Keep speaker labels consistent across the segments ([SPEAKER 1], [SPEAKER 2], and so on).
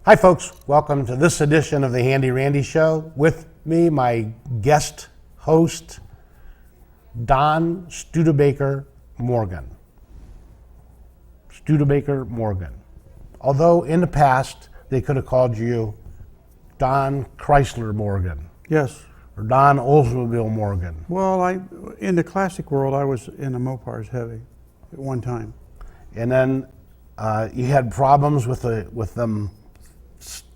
[SPEAKER 1] Hi folks, welcome to this edition of the Handy Randy Show. With me, my guest host, Don Studebaker Morgan. Studebaker Morgan. Although in the past, they could have called you Don Chrysler Morgan.
[SPEAKER 2] Yes.
[SPEAKER 1] Or Don Oldsmobile Morgan.
[SPEAKER 2] Well, in the classic world, I was in the Mopars heavy at one time.
[SPEAKER 1] And then you had problems with them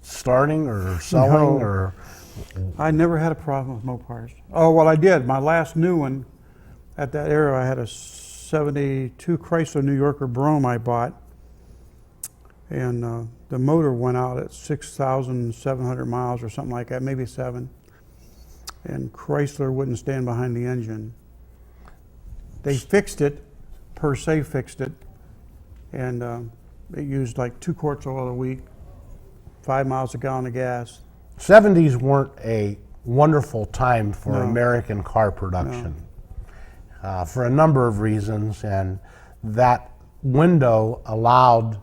[SPEAKER 1] starting or selling,
[SPEAKER 2] No.
[SPEAKER 1] or
[SPEAKER 2] I never had a problem with Mopars. Oh, well, I did. My last new one, at that era, I had a 72 Chrysler New Yorker Brougham I bought. And the motor went out at 6,700 miles or something like that, maybe 7. And Chrysler wouldn't stand behind the engine. They fixed it, per se fixed it, and it used like 2 quarts of oil a week, 5 miles a gallon of gas.
[SPEAKER 1] 70s weren't a wonderful time for
[SPEAKER 2] No.
[SPEAKER 1] American car production for a number of reasons, and that window allowed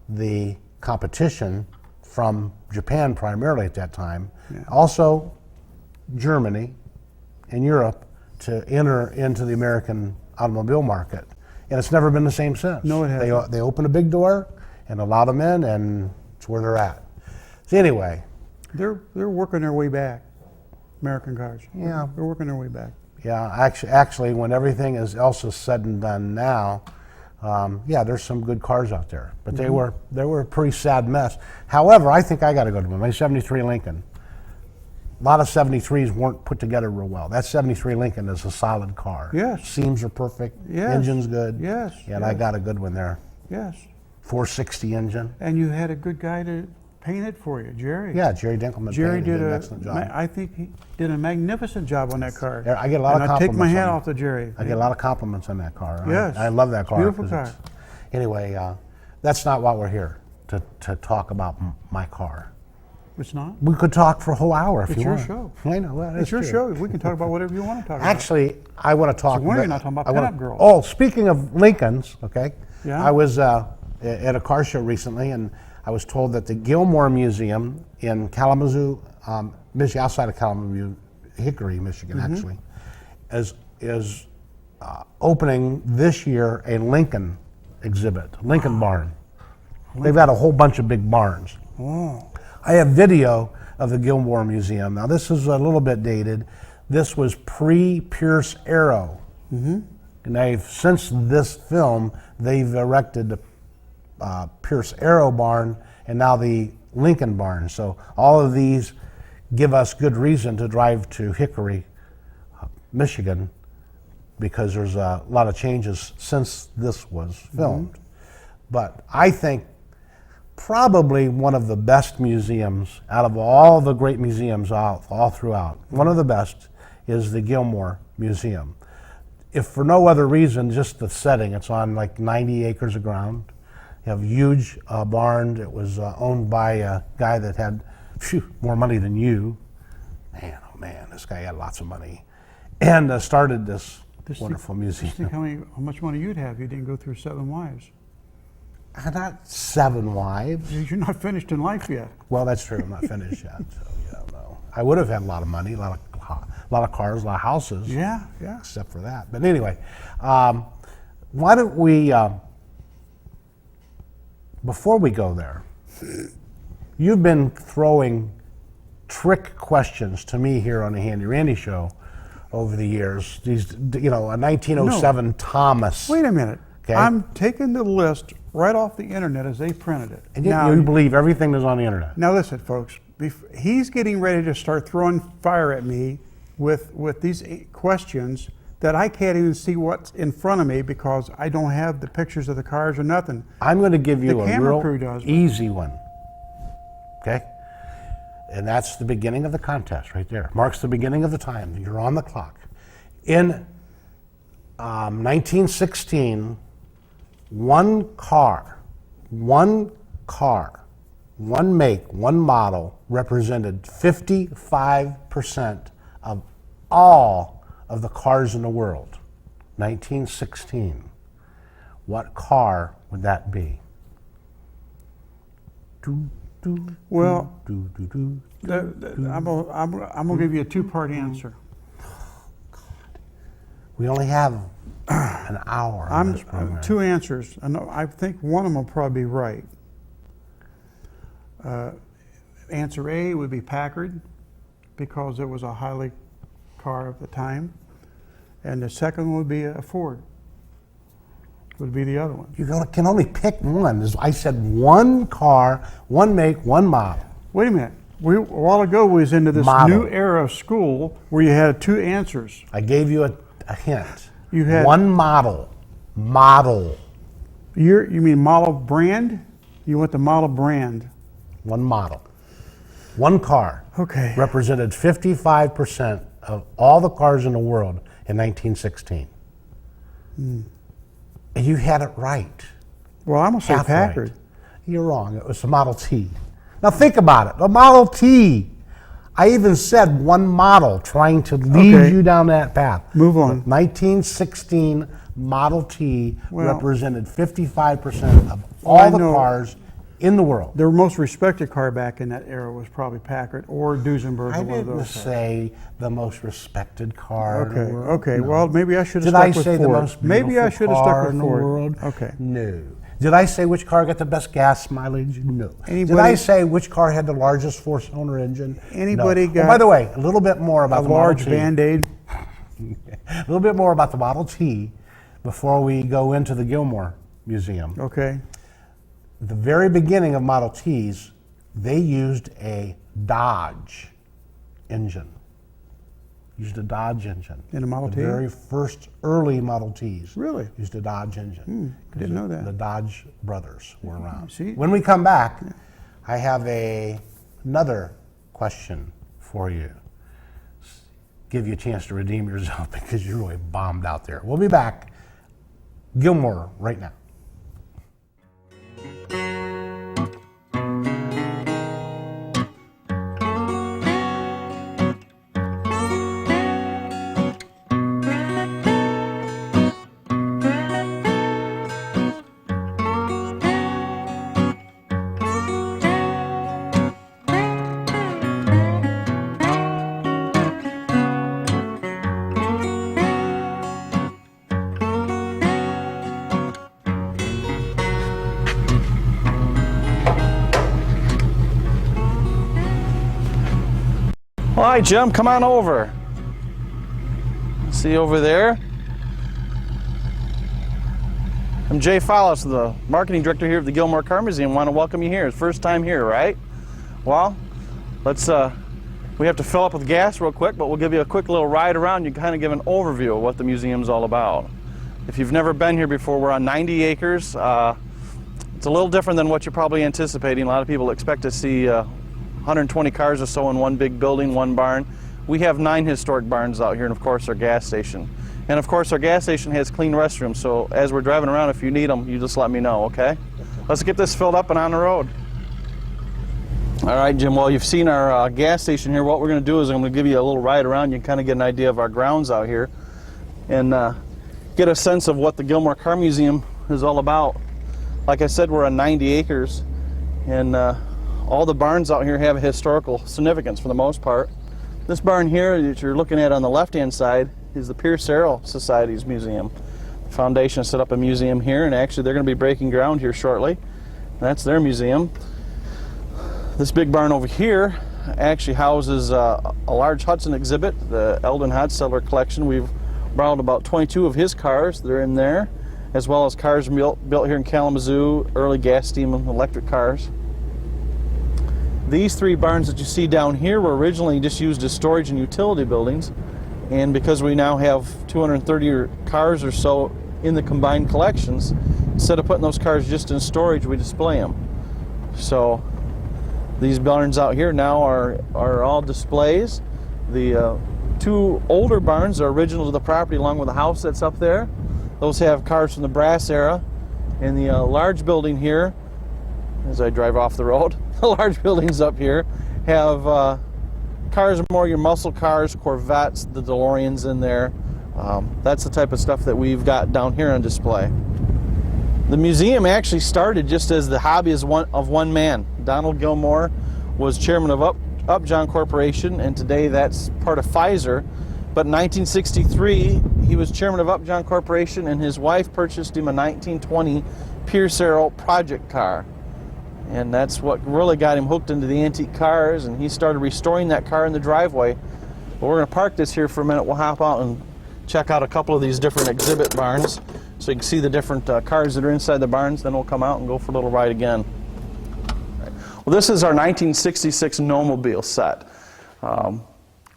[SPEAKER 1] the competition from Japan primarily at that time, also Germany and Europe, to enter into the American automobile market. And it's never been the same since.
[SPEAKER 2] No, it hasn't.
[SPEAKER 1] They opened a big door and allowed them in, and it's where they're at. So anyway.
[SPEAKER 2] They're working their way back, American cars.
[SPEAKER 1] Yeah.
[SPEAKER 2] They're working their way back.
[SPEAKER 1] Yeah, actually, when everything else is said and done now, there's some good cars out there, but they were a pretty sad mess. However, I think I got a good one. My '73 Lincoln. A lot of '73s weren't put together real well. That '73 Lincoln is a solid car.
[SPEAKER 2] Yes.
[SPEAKER 1] Seams are perfect.
[SPEAKER 2] Yes.
[SPEAKER 1] Engine's good.
[SPEAKER 2] Yes.
[SPEAKER 1] And I got a good one there.
[SPEAKER 2] Yes.
[SPEAKER 1] 460 engine.
[SPEAKER 2] And you had a good guy to paint it for you, Jerry.
[SPEAKER 1] Yeah, Jerry Dinkelman.
[SPEAKER 2] Jerry
[SPEAKER 1] did
[SPEAKER 2] did
[SPEAKER 1] an excellent job.
[SPEAKER 2] I think he did a magnificent job on that car.
[SPEAKER 1] I get a lot of
[SPEAKER 2] and I
[SPEAKER 1] compliments.
[SPEAKER 2] take my hat
[SPEAKER 1] on it.
[SPEAKER 2] off to Jerry.
[SPEAKER 1] I get a lot of compliments on that car.
[SPEAKER 2] Yes.
[SPEAKER 1] I love that car.
[SPEAKER 2] Beautiful
[SPEAKER 1] 'cause
[SPEAKER 2] car.
[SPEAKER 1] Anyway, that's not what we're here to talk about my car.
[SPEAKER 2] It's not?
[SPEAKER 1] We could talk for a whole hour if
[SPEAKER 2] It's
[SPEAKER 1] you
[SPEAKER 2] your
[SPEAKER 1] want.
[SPEAKER 2] show.
[SPEAKER 1] I know. Well,
[SPEAKER 2] It's your
[SPEAKER 1] true.
[SPEAKER 2] show. We can talk about whatever you want to talk about.
[SPEAKER 1] Actually, I want to talk.
[SPEAKER 2] So when are you not talking about
[SPEAKER 1] I wanna-
[SPEAKER 2] pinup girls?
[SPEAKER 1] Oh, speaking of Lincolns, okay.
[SPEAKER 2] Yeah.
[SPEAKER 1] I was at a car show recently, and I was told that the Gilmore Museum in Kalamazoo, Michigan, outside of Kalamazoo, Hickory, Michigan, actually, is opening this year a Lincoln exhibit, Lincoln Barn. They've got a whole bunch of big barns.
[SPEAKER 2] Oh.
[SPEAKER 1] I have video of the Gilmore Museum. Now, this is a little bit dated. This was pre-Pierce Arrow. Mm-hmm. And since this film, they've erected the Pierce Arrow barn and now the Lincoln barn. So all of these give us good reason to drive to Hickory, Michigan, because there's a lot of changes since this was filmed. But I think probably one of the best museums out of all the great museums all throughout, one of the best is the Gilmore Museum. If for no other reason, just the setting. It's on like 90 acres of ground. You have a huge barn. It was owned by a guy that had more money than you. Man, oh man, this guy had lots of money. And started this wonderful museum.
[SPEAKER 2] Just think how much money you'd have if you didn't go through 7 wives.
[SPEAKER 1] Not 7 wives.
[SPEAKER 2] You're not finished in life yet.
[SPEAKER 1] Well, that's true. I'm not finished yet, so you don't know. I would have had a lot of money, a lot of cars, a lot of houses.
[SPEAKER 2] Yeah, yeah.
[SPEAKER 1] Except for that. But anyway, why don't we, before we go there, you've been throwing trick questions to me here on the Handy Randy Show over the years. These, a 1907 Thomas.
[SPEAKER 2] Wait a minute.
[SPEAKER 1] Okay.
[SPEAKER 2] I'm taking the list right off the internet as they printed it.
[SPEAKER 1] And you believe everything that's on the internet.
[SPEAKER 2] Now listen, folks. He's getting ready to start throwing fire at me with these questions that I can't even see what's in front of me because I don't have the pictures of the cars or nothing.
[SPEAKER 1] I'm going to give you
[SPEAKER 2] The
[SPEAKER 1] a
[SPEAKER 2] camera crew
[SPEAKER 1] real
[SPEAKER 2] does.
[SPEAKER 1] easy one. Okay? And that's the beginning of the contest right there. Marks the beginning of the time. You're on the clock. In 1916, one car, one make, one model represented 55% of all of the cars in the world. 1916. What car would that be?
[SPEAKER 2] Well,
[SPEAKER 1] do, do, do.
[SPEAKER 2] I'm gonna give you a two-part answer.
[SPEAKER 1] We only have an hour on this program.
[SPEAKER 2] Two answers. I think one of them will probably be right. Answer A would be Packard, because it was a highly car of the time, and the second would be a Ford. Would be the other one.
[SPEAKER 1] Can only pick one. I said one car, one make, one model.
[SPEAKER 2] Wait a minute. A while ago we was into this
[SPEAKER 1] Model.
[SPEAKER 2] new era of school where you had two answers.
[SPEAKER 1] I gave you a hint.
[SPEAKER 2] You had
[SPEAKER 1] one model. Model.
[SPEAKER 2] You mean model brand? You want the model brand?
[SPEAKER 1] One model. One car.
[SPEAKER 2] Okay.
[SPEAKER 1] Represented 55% of all the cars in the world in 1916. And you had it right.
[SPEAKER 2] Well, I'm gonna say
[SPEAKER 1] Half
[SPEAKER 2] Packard.
[SPEAKER 1] right. You're wrong. It was the Model T. Now think about it. The Model T. I even said one model, trying to lead you down that path.
[SPEAKER 2] Move on.
[SPEAKER 1] The 1916 Model T represented 55% of all the cars in the world.
[SPEAKER 2] The most respected car back in that era was probably Packard or Duesenberg.
[SPEAKER 1] I
[SPEAKER 2] or one of
[SPEAKER 1] didn't
[SPEAKER 2] those
[SPEAKER 1] say the most respected car in the world.
[SPEAKER 2] Okay.
[SPEAKER 1] No.
[SPEAKER 2] Well, maybe I should have
[SPEAKER 1] Did I
[SPEAKER 2] stuck with
[SPEAKER 1] say
[SPEAKER 2] Ford.
[SPEAKER 1] the most
[SPEAKER 2] Maybe I
[SPEAKER 1] beautiful
[SPEAKER 2] should have stuck
[SPEAKER 1] car
[SPEAKER 2] with
[SPEAKER 1] in the
[SPEAKER 2] Ford.
[SPEAKER 1] world?
[SPEAKER 2] Okay.
[SPEAKER 1] No. Did I say which car got the best gas mileage? No. Did
[SPEAKER 2] Anybody-
[SPEAKER 1] I say which car had the largest four-cylinder engine?
[SPEAKER 2] Anybody
[SPEAKER 1] No.
[SPEAKER 2] got
[SPEAKER 1] Oh, by the way, a little bit more about
[SPEAKER 2] A
[SPEAKER 1] the
[SPEAKER 2] large
[SPEAKER 1] Model T.
[SPEAKER 2] Band-Aid.
[SPEAKER 1] A little bit more about the Model T before we go into the Gilmore Museum.
[SPEAKER 2] Okay.
[SPEAKER 1] The very beginning of Model Ts, they used a Dodge engine. Used a Dodge engine.
[SPEAKER 2] In a Model
[SPEAKER 1] the
[SPEAKER 2] T?
[SPEAKER 1] very first early Model Ts.
[SPEAKER 2] Really?
[SPEAKER 1] Used a Dodge engine.
[SPEAKER 2] Didn't know that.
[SPEAKER 1] The Dodge brothers were around.
[SPEAKER 2] See?
[SPEAKER 1] When we come back, I have another question for you. Give you a chance to redeem yourself because you really bombed out there. We'll be back. Gilmore right now.
[SPEAKER 3] All right, Jim, come on over. See over there? I'm Jay Follis, the marketing director here at the Gilmore Car Museum. Want to welcome you here. It's first time here, right? Well, we have to fill up with gas real quick, but we'll give you a quick little ride around. You can kind of give an overview of what the museum's all about. If you've never been here before, we're on 90 acres. It's a little different than what you're probably anticipating. A lot of people expect to see 120 cars or so in one big building, one barn. We have 9 historic barns out here, and of course our gas station. And of course our gas station has clean restrooms, so as we're driving around, if you need them, you just let me know, okay? Let's get this filled up and on the road. All right, Jim, well, you've seen our gas station here. What we're going to do is I'm going to give you a little ride around. You can kind of get an idea of our grounds out here and get a sense of what the Gilmore Car Museum is all about. Like I said, we're on 90 acres, and all the barns out here have a historical significance for the most part. This barn here that you're looking at on the left-hand side is the Pierce Arrow Society's museum. The foundation set up a museum here, and actually they're going to be breaking ground here shortly. That's their museum. This big barn over here actually houses a large Hudson exhibit, the Eldon Hodseller collection. We've borrowed about 22 of his cars. They're in there, as well as cars built here in Kalamazoo, early gas, steam, and electric cars. These 3 barns that you see down here were originally just used as storage and utility buildings, and because we now have 230 cars or so in the combined collections, instead of putting those cars just in storage, we display them. So these barns out here now are all displays. The 2 older barns are original to the property along with the house that's up there. Those have cars from the brass era. And the large building here, as I drive off the road, the large buildings up here have cars, more your muscle cars, Corvettes, the DeLoreans in there. That's the type of stuff that we've got down here on display. The museum actually started just as the hobby of one man. Donald Gilmore was chairman of Upjohn Corporation, and today that's part of Pfizer. But in 1963, he was chairman of Upjohn Corporation, and his wife purchased him a 1920 Pierce Arrow project car. And that's what really got him hooked into the antique cars, and he started restoring that car in the driveway. But we're going to park this here for a minute. We'll hop out and check out a couple of these different exhibit barns so you can see the different cars that are inside the barns. Then we'll come out and go for a little ride again. Well, this is our 1966 Nomobile set.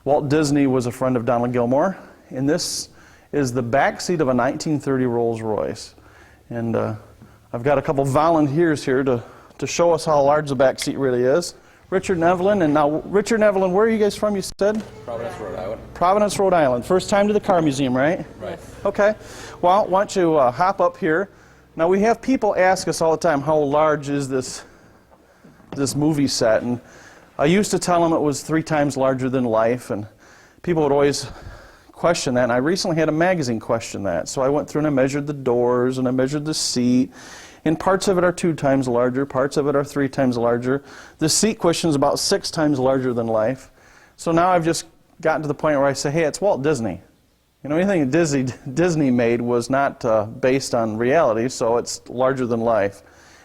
[SPEAKER 3] Walt Disney was a friend of Donald Gilmore, and this is the back seat of a 1930 Rolls-Royce. And I've got a couple volunteers here to show us how large the back seat really is. Richard and Evelyn, and now Richard and Evelyn, where are you guys from, you said?
[SPEAKER 4] Providence, Rhode Island.
[SPEAKER 3] Providence, Rhode Island. First time to the car museum, right?
[SPEAKER 4] Right.
[SPEAKER 3] Okay. Well, why don't you hop up here. Now, we have people ask us all the time, how large is this movie set? And I used to tell them it was 3 times larger than life, and people would always question that. And I recently had a magazine question that. So I went through and I measured the doors, and I measured the seat. And parts of it are 2 times larger, parts of it are 3 times larger. The seat cushion is about 6 times larger than life. So now I've just gotten to the point where I say, hey, it's Walt Disney. You know, anything Disney made was not based on reality, so it's larger than life.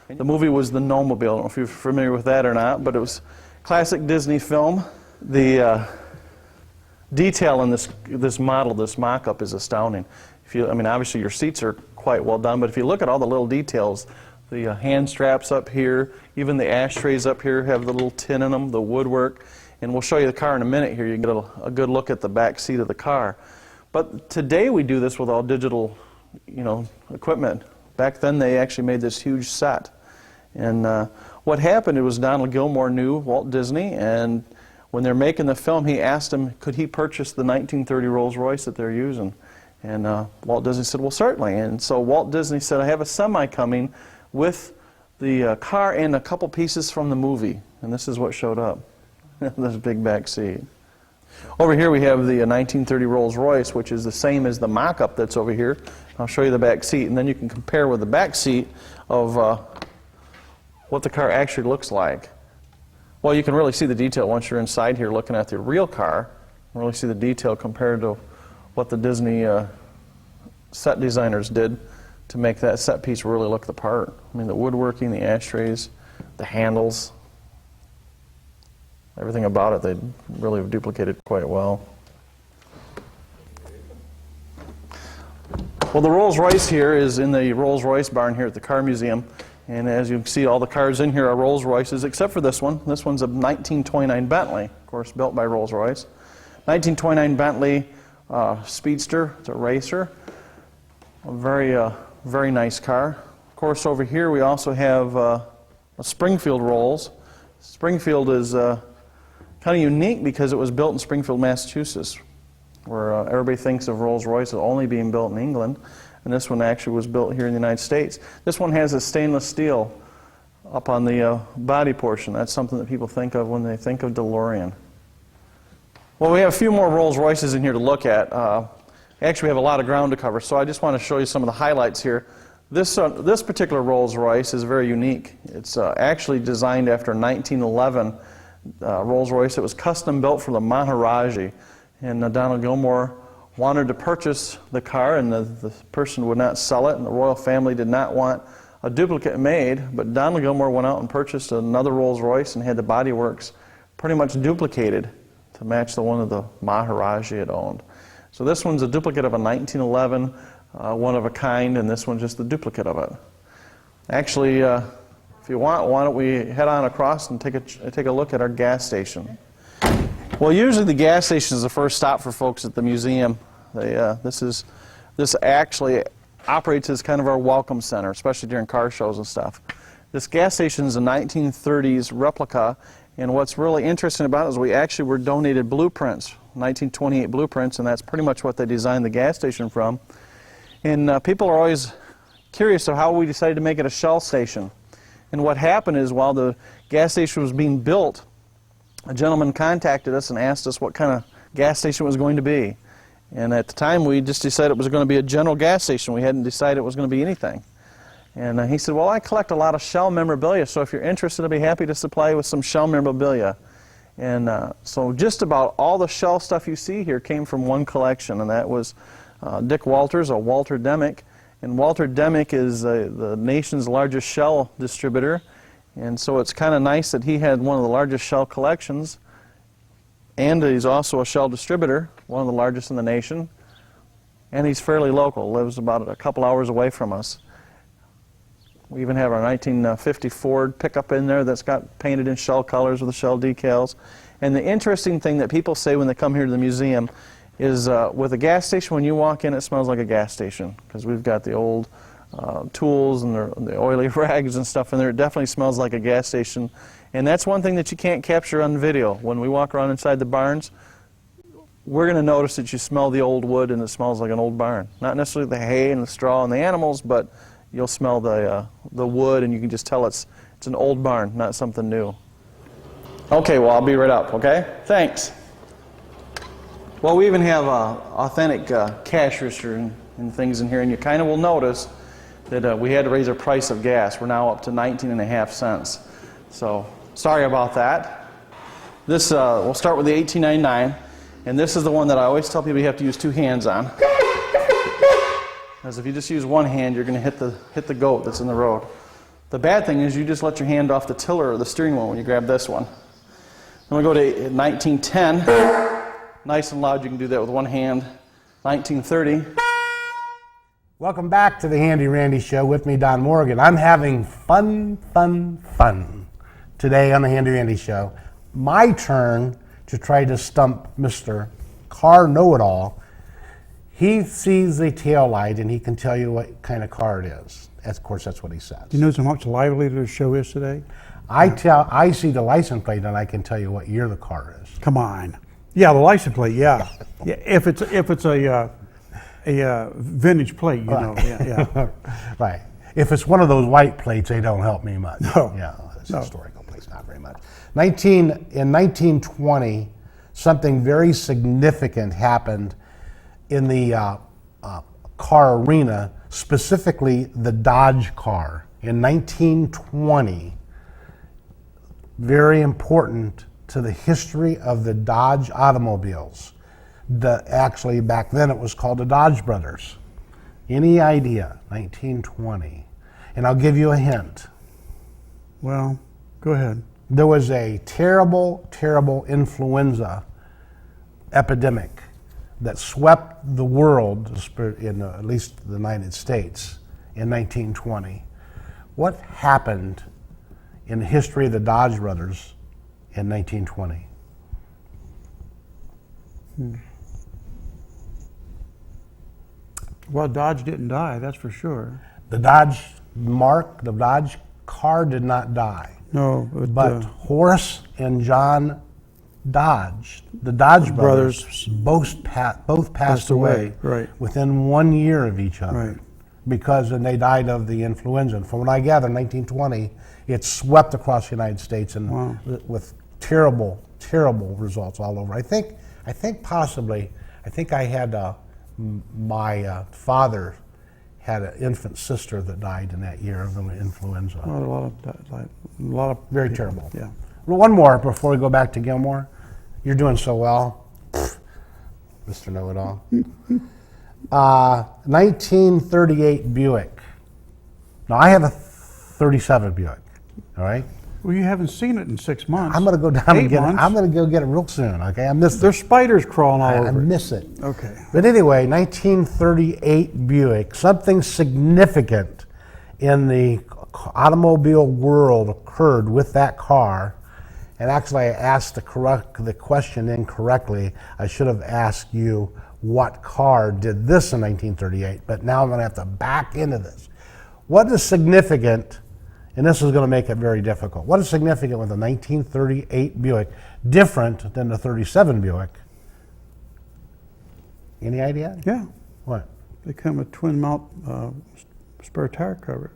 [SPEAKER 3] The movie was The Nomobile. I don't know if you're familiar with that or not, but it was a classic Disney film. The detail in this model, this mock-up, is astounding. I mean, obviously your seats are quite well done, but if you look at all the little details, the hand straps up here, even the ashtrays up here have the little tin in them, the woodwork, and we'll show you the car in a minute here. You can get a good look at the back seat of the car. But today we do this with all digital, equipment. Back then they actually made this huge set. And what happened, it was Donald Gilmore knew Walt Disney, and when they're making the film, he asked him, could he purchase the 1930 Rolls-Royce that they're using? And Walt Disney said, well, certainly. And so Walt Disney said, I have a semi coming with the car and a couple pieces from the movie. And this is what showed up, this big back seat. Over here we have the 1930 Rolls-Royce, which is the same as the mock-up that's over here. I'll show you the back seat, and then you can compare with the back seat of what the car actually looks like. Well, you can really see the detail once you're inside here looking at the real car. You can really see the detail compared to what the Disney set designers did to make that set piece really look the part. I mean, the woodworking, the ashtrays, the handles, everything about it, they really have duplicated quite well. Well, the Rolls-Royce here is in the Rolls-Royce barn here at the Car Museum. And as you can see, all the cars in here are Rolls-Royces, except for this one. This one's a 1929 Bentley, of course, built by Rolls-Royce. 1929 Bentley Speedster. It's a racer. A very nice car. Of course, over here we also have a Springfield Rolls. Springfield is kind of unique because it was built in Springfield, Massachusetts, where everybody thinks of Rolls-Royce as only being built in England. And this one actually was built here in the United States. This one has a stainless steel up on the body portion. That's something that people think of when they think of DeLorean. Well, we have a few more Rolls-Royces in here to look at. Actually, we have a lot of ground to cover, so I just want to show you some of the highlights here. This particular Rolls-Royce is very unique. It's actually designed after 1911 Rolls-Royce. It was custom built for the Maharaji, and Donald Gilmore wanted to purchase the car, and the person would not sell it, and the royal family did not want a duplicate made, but Donald Gilmore went out and purchased another Rolls-Royce and had the bodyworks pretty much duplicated to match the one that the Maharaji had owned. So this one's a duplicate of a 1911, one of a kind, and this one's just the duplicate of it. Actually, if you want, why don't we head on across and take a look at our gas station. Well, usually the gas station is the first stop for folks at the museum. This actually operates as kind of our welcome center, especially during car shows and stuff. This gas station is a 1930s replica, and what's really interesting about it is we actually were donated blueprints, 1928 blueprints, and that's pretty much what they designed the gas station from. And people are always curious of how we decided to make it a Shell station. And what happened is while the gas station was being built, a gentleman contacted us and asked us what kind of gas station it was going to be. And at the time we just decided it was going to be a general gas station. We hadn't decided it was going to be anything. And he said, well, I collect a lot of shell memorabilia, so if you're interested, I'd be happy to supply you with some shell memorabilia. And so just about all the shell stuff you see here came from one collection, and that was Dick Walters, or Walter Demick. And Walter Demick is the nation's largest shell distributor. And so it's kind of nice that he had one of the largest shell collections, and he's also a shell distributor, one of the largest in the nation. And he's fairly local, lives about a couple hours away from us. We even have our 1950 Ford pickup in there that's got painted in shell colors with the shell decals. And the interesting thing that people say when they come here to the museum is with a gas station, when you walk in, it smells like a gas station, because we've got the old tools and the oily rags and stuff in there. It definitely smells like a gas station. And that's one thing that you can't capture on video. When we walk around inside the barns, we're going to notice that you smell the old wood and it smells like an old barn. Not necessarily the hay and the straw and the animals, but you'll smell the wood, and you can just tell it's an old barn, not something new. Okay, well, I'll be right up, okay? Thanks. Well, we even have authentic cash register and things in here, and you kind of will notice that we had to raise our price of gas. We're now up to 19.5 cents. So, sorry about that. This, we'll start with the 1899, and this is the one that I always tell people you have to use two hands on. Because if you just use one hand, you're going to hit the goat that's in the road. The bad thing is you just let your hand off the tiller or the steering wheel when you grab this one. Then we go to 1910. Nice and loud, you can do that with one hand. 1930.
[SPEAKER 1] Welcome back to the Handy Randy Show with me, Don Morgan. I'm having fun today on the Handy Randy Show. My turn to try to stump Mr. Car Know-It-All. He sees the tail light and he can tell you what kind of car it is. Of course, that's what he says.
[SPEAKER 2] Do you know how much livelier the show is today?
[SPEAKER 1] I see the license plate and I can tell you what year the car is.
[SPEAKER 2] Come on. Yeah, the license plate, yeah. Yeah, if it's a vintage plate, you know. Yeah.
[SPEAKER 1] Right. If it's one of those white plates, they don't help me much.
[SPEAKER 2] No.
[SPEAKER 1] Yeah, it's historical plates, not very much. In 1920, something very significant happened in the car arena, specifically the Dodge car. In 1920, very important to the history of the Dodge automobiles. Actually, back then it was called the Dodge Brothers. Any idea? 1920. And I'll give you a hint.
[SPEAKER 2] Well, go ahead.
[SPEAKER 1] There was a terrible, terrible influenza epidemic that swept the world, in at least the United States, in 1920. What happened in the history of the Dodge Brothers in 1920?
[SPEAKER 2] Well, Dodge didn't die, that's for sure.
[SPEAKER 1] The Dodge car did not die.
[SPEAKER 2] No,
[SPEAKER 1] But Horace and John Dodge, the Dodge brothers, both passed away
[SPEAKER 2] right.
[SPEAKER 1] within 1 year of each other.
[SPEAKER 2] Right.
[SPEAKER 1] Because then they died of the influenza. And from what I gather, in 1920, it swept across the United States and with terrible, terrible results all over. I think possibly, I had my father had an infant sister that died in that year of the influenza.
[SPEAKER 2] Well, a lot of
[SPEAKER 1] Very
[SPEAKER 2] people,
[SPEAKER 1] terrible.
[SPEAKER 2] Yeah.
[SPEAKER 1] Well, one more before we go back to Gilmore. You're doing so well, Mr. Know-It-All. 1938 Buick. Now, I have a 37 Buick, all right?
[SPEAKER 2] Well, you haven't seen it in 6 months.
[SPEAKER 1] I'm going to go down and get
[SPEAKER 2] months.
[SPEAKER 1] it. I'm going to go get it real soon, okay? I miss
[SPEAKER 2] There's spiders crawling all
[SPEAKER 1] I
[SPEAKER 2] over it.
[SPEAKER 1] miss it.
[SPEAKER 2] Okay.
[SPEAKER 1] But anyway, 1938 Buick, something significant in the automobile world occurred with that car. And actually, I asked the question incorrectly. I should have asked you what car did this in 1938, but now I'm going to have to back into this. What is significant, and this is going to make it very difficult, what is significant with the 1938 Buick different than the 37 Buick? Any idea?
[SPEAKER 2] Yeah.
[SPEAKER 1] What?
[SPEAKER 2] They come with twin mount spare tire covers,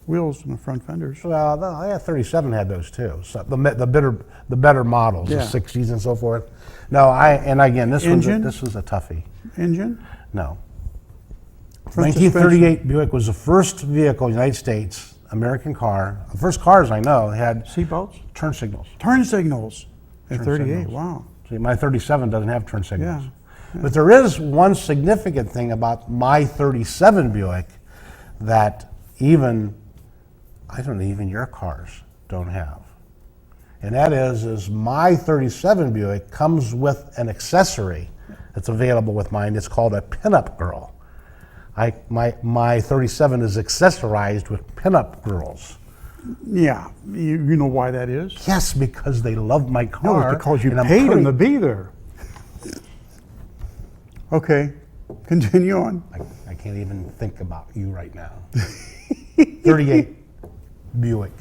[SPEAKER 2] wheels in the front fenders.
[SPEAKER 1] Well, yeah, 37 had those too. So the better models,
[SPEAKER 2] Yeah.
[SPEAKER 1] the 60s and so forth. No, and again, this
[SPEAKER 2] Engine?
[SPEAKER 1] was a toughie.
[SPEAKER 2] Engine?
[SPEAKER 1] No.
[SPEAKER 2] Front suspension.
[SPEAKER 1] 1938 Buick was the first vehicle in the United States, American car, the first cars I know had
[SPEAKER 2] Seatbelts?
[SPEAKER 1] turn signals.
[SPEAKER 2] Turn signals. In
[SPEAKER 1] Turn
[SPEAKER 2] 38,
[SPEAKER 1] signals.
[SPEAKER 2] wow.
[SPEAKER 1] See, my 37 doesn't have turn signals.
[SPEAKER 2] Yeah.
[SPEAKER 1] But there is one significant thing about my 37 Buick that even your cars don't have. And that is my 37 Buick comes with an accessory that's available with mine. It's called a pinup girl. My 37 is accessorized with pinup girls.
[SPEAKER 2] Yeah, you know why that is?
[SPEAKER 1] Yes, because they love my
[SPEAKER 2] No,
[SPEAKER 1] car.
[SPEAKER 2] it's because you
[SPEAKER 1] and I'm
[SPEAKER 2] paid them
[SPEAKER 1] pretty-
[SPEAKER 2] to be there. Okay, continue on.
[SPEAKER 1] I can't even think about you right now. 38 Buick.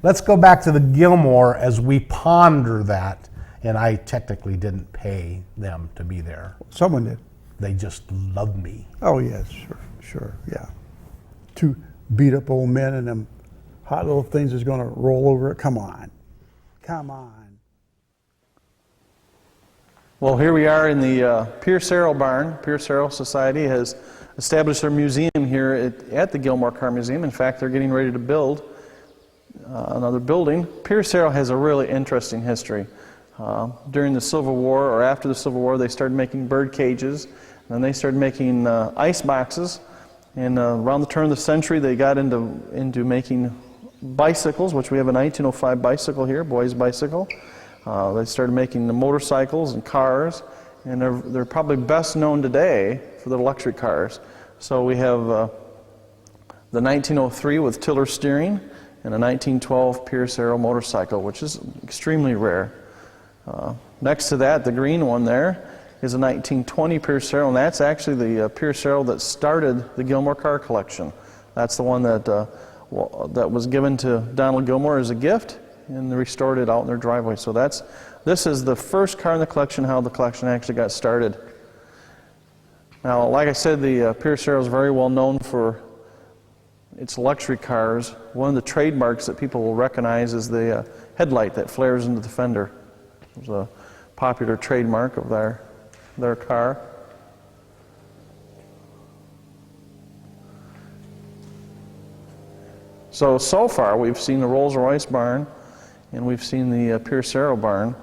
[SPEAKER 1] Let's go back to the Gilmore as we ponder that, and I technically didn't pay them to be there.
[SPEAKER 2] Someone did.
[SPEAKER 1] They just love me.
[SPEAKER 2] Oh, yes, sure, yeah. Two beat up old men and them hot little things is going to roll over it. Come on.
[SPEAKER 3] Well, here we are in the Pierce Arrow barn. Pierce Arrow Society has established their museum here at the Gilmore Car Museum. In fact, they're getting ready to build another building. Pierce Arrow has a really interesting history. During the Civil War, or after the Civil War, they started making bird cages, and then they started making ice boxes. And around the turn of the century, they got into making bicycles, which we have a 1905 bicycle here, boys' bicycle. They started making the motorcycles and cars, and they're probably best known today for their luxury cars. So we have the 1903 with tiller steering and a 1912 Pierce Arrow motorcycle, which is extremely rare. Next to that, the green one there, is a 1920 Pierce Arrow, and that's actually the Pierce Arrow that started the Gilmore car collection. That's the one that was given to Donald Gilmore as a gift, and they restored it out in their driveway. So this is the first car in the collection, how the collection actually got started. Now, like I said, the Pierce Arrow is very well known for its luxury cars. One of the trademarks that people will recognize is the headlight that flares into the fender. It's a popular trademark of their car. So far we've seen the Rolls-Royce barn and we've seen the Pierce Arrow barn.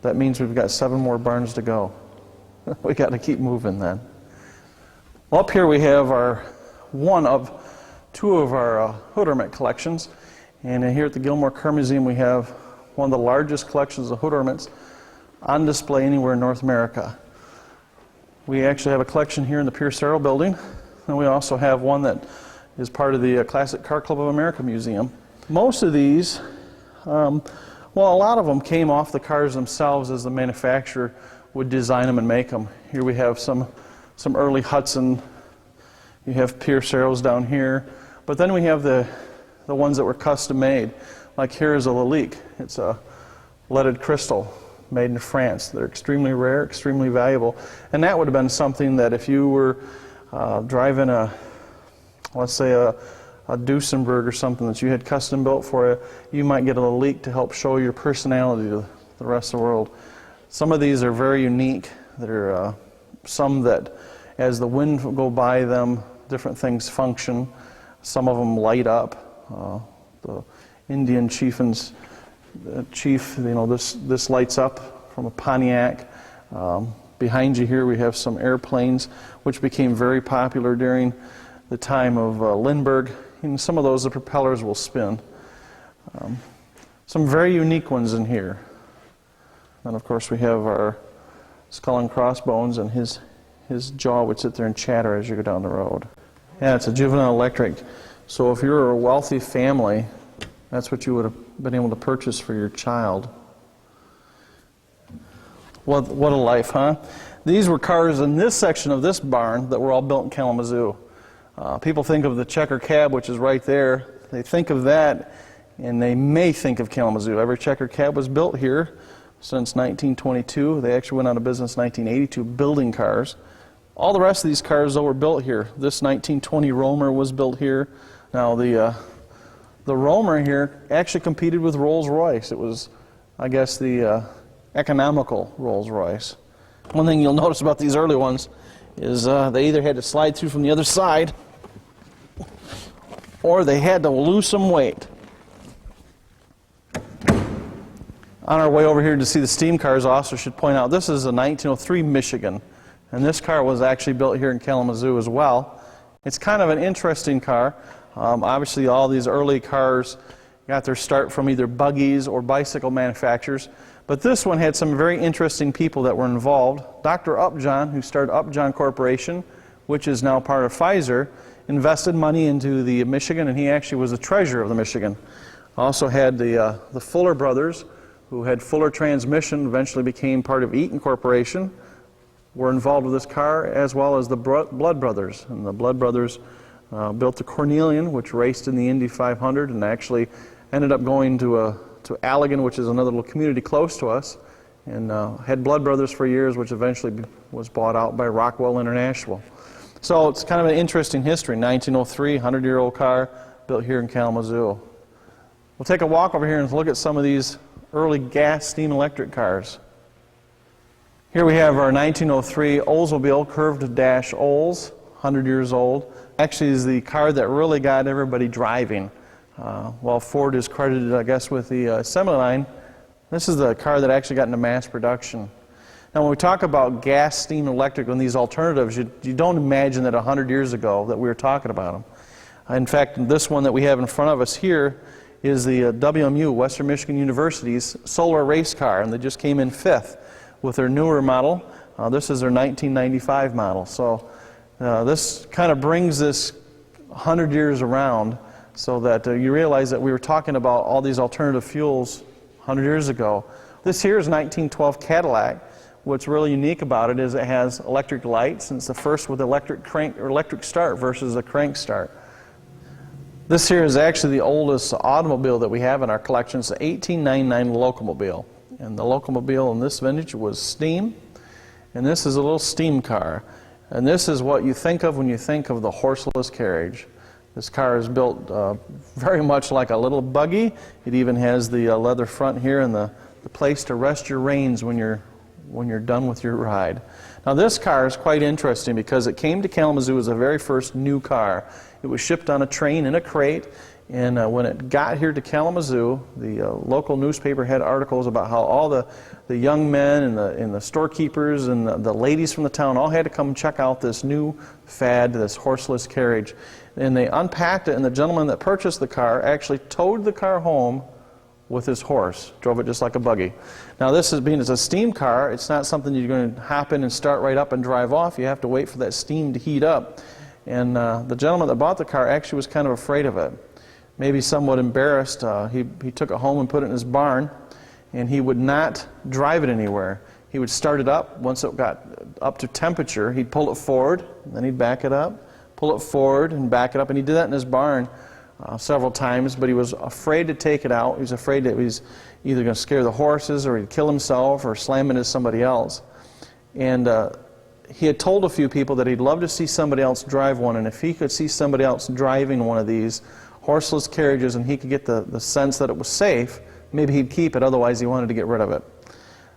[SPEAKER 3] That means we've got 7 more barns to go. We got to keep moving then. Well, up here we have one of 2 of our hood ornament collections, and here at the Gilmore Car Museum we have one of the largest collections of hood ornaments on display anywhere in North America. We actually have a collection here in the Pierce Arrow building, and we also have one that is part of the Classic Car Club of America Museum. Most of these, well, a lot of them came off the cars themselves as the manufacturer would design them and make them. Here we have some early Hudson. You have Pierce Arrows down here, but then we have the ones that were custom made. Like here is a Lalique. It's a leaded crystal made in France. They're extremely rare, extremely valuable, and that would have been something that if you were driving let's say a Duesenberg or something that you had custom built for you might get a Lalique to help show your personality to the rest of the world. Some of these are very unique. There are some that, as the wind go by them, different things function. Some of them light up. The Indian chief's chief, this lights up from a Pontiac. Behind you here we have some airplanes which became very popular during the time of Lindbergh. And some of those, the propellers will spin. Some very unique ones in here. And of course we have our skull and crossbones, and his jaw would sit there and chatter as you go down the road. Yeah, it's a juvenile electric. So if you're a wealthy family, that's what you would have been able to purchase for your child. What a life, huh? These were cars in this section of this barn that were all built in Kalamazoo. People think of the checker cab, which is right there. They think of that, and they may think of Kalamazoo. Every checker cab was built here since 1922. They actually went out of business in 1982 building cars. All the rest of these cars, though, were built here. This 1920 Romer was built here. Now, the Romer here actually competed with Rolls-Royce. It was, I guess, the economical Rolls-Royce. One thing you'll notice about these early ones is they either had to slide through from the other side or they had to lose some weight. On our way over here to see the steam cars, also should point out this is a 1903 Michigan, and this car was actually built here in Kalamazoo as well. It's kind of an interesting car. Obviously all these early cars got their start from either buggies or bicycle manufacturers, but this one had some very interesting people that were involved. Dr. Upjohn, who started Upjohn Corporation, which is now part of Pfizer, invested money into the Michigan, and he actually was the treasurer of the Michigan. Also had the Fuller brothers, who had Fuller Transmission, eventually became part of Eaton Corporation, were involved with this car, as well as the Blood brothers. And the Blood brothers built the Cornelian, which raced in the Indy 500 and actually ended up going to Allegan, which is another little community close to us, and had Blood brothers for years, which eventually was bought out by Rockwell International. So it's kind of an interesting history. 1903, 100-year-old car built here in Kalamazoo. We'll take a walk over here and look at some of these early gas, steam, electric cars. Here we have our 1903 Oldsmobile, curved dash Olds, 100 years old. Actually is the car that really got everybody driving. While Ford is credited, I guess, with the assembly line, this is the car that actually got into mass production. Now when we talk about gas, steam, electric, and these alternatives, you don't imagine that 100 years ago that we were talking about them. In fact, this one that we have in front of us here is the WMU, Western Michigan University's solar race car, and they just came in 5th with their newer model. This is their 1995 model. So this kind of brings this 100 years around so that you realize that we were talking about all these alternative fuels 100 years ago. This here is 1912 Cadillac. What's really unique about it is it has electric lights, and it's the first with electric crank or electric start versus a crank start. This here is actually the oldest automobile that we have in our collection. It's an 1899 Locomobile. And the Locomobile in this vintage was steam. And this is a little steam car. And this is what you think of when you think of the horseless carriage. This car is built very much like a little buggy. It even has the leather front here and the place to rest your reins when you're done with your ride. Now this car is quite interesting because it came to Kalamazoo as the very first new car. It was shipped on a train in a crate, and when it got here to Kalamazoo, the local newspaper had articles about how all the young men and the storekeepers and the ladies from the town all had to come check out this new fad, this horseless carriage. And they unpacked it, and the gentleman that purchased the car actually towed the car home with his horse, drove it just like a buggy. Now this is being as a steam car, it's not something you're going to hop in and start right up and drive off. You have to wait for that steam to heat up. And the gentleman that bought the car actually was kind of afraid of it. Maybe somewhat embarrassed. He took it home and put it in his barn, and he would not drive it anywhere. He would start it up. Once it got up to temperature, he'd pull it forward, and then he'd back it up, pull it forward and back it up, and he did that in his barn several times, but he was afraid to take it out. He was afraid that he was either going to scare the horses or he'd kill himself or slam into somebody else. And he had told a few people that he'd love to see somebody else drive one, and if he could see somebody else driving one of these horseless carriages and he could get the sense that it was safe, maybe he'd keep it, otherwise he wanted to get rid of it.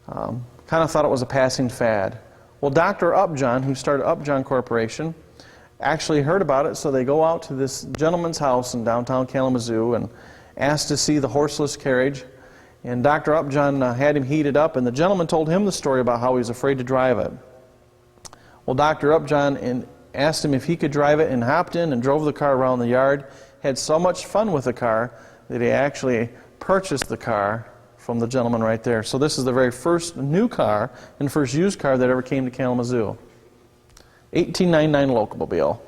[SPEAKER 3] Kind of thought it was a passing fad. Well, Dr. Upjohn, who started Upjohn Corporation, actually heard about it, so they go out to this gentleman's house in downtown Kalamazoo and asked to see the horseless carriage. And Dr. Upjohn had him heated up, and the gentleman told him the story about how he was afraid to drive it. Well, Dr. Upjohn asked him if he could drive it and hopped in and drove the car around the yard, had so much fun with the car that he actually purchased the car from the gentleman right there. So this is the very first new car and first used car that ever came to Kalamazoo. 1899 Locomobile.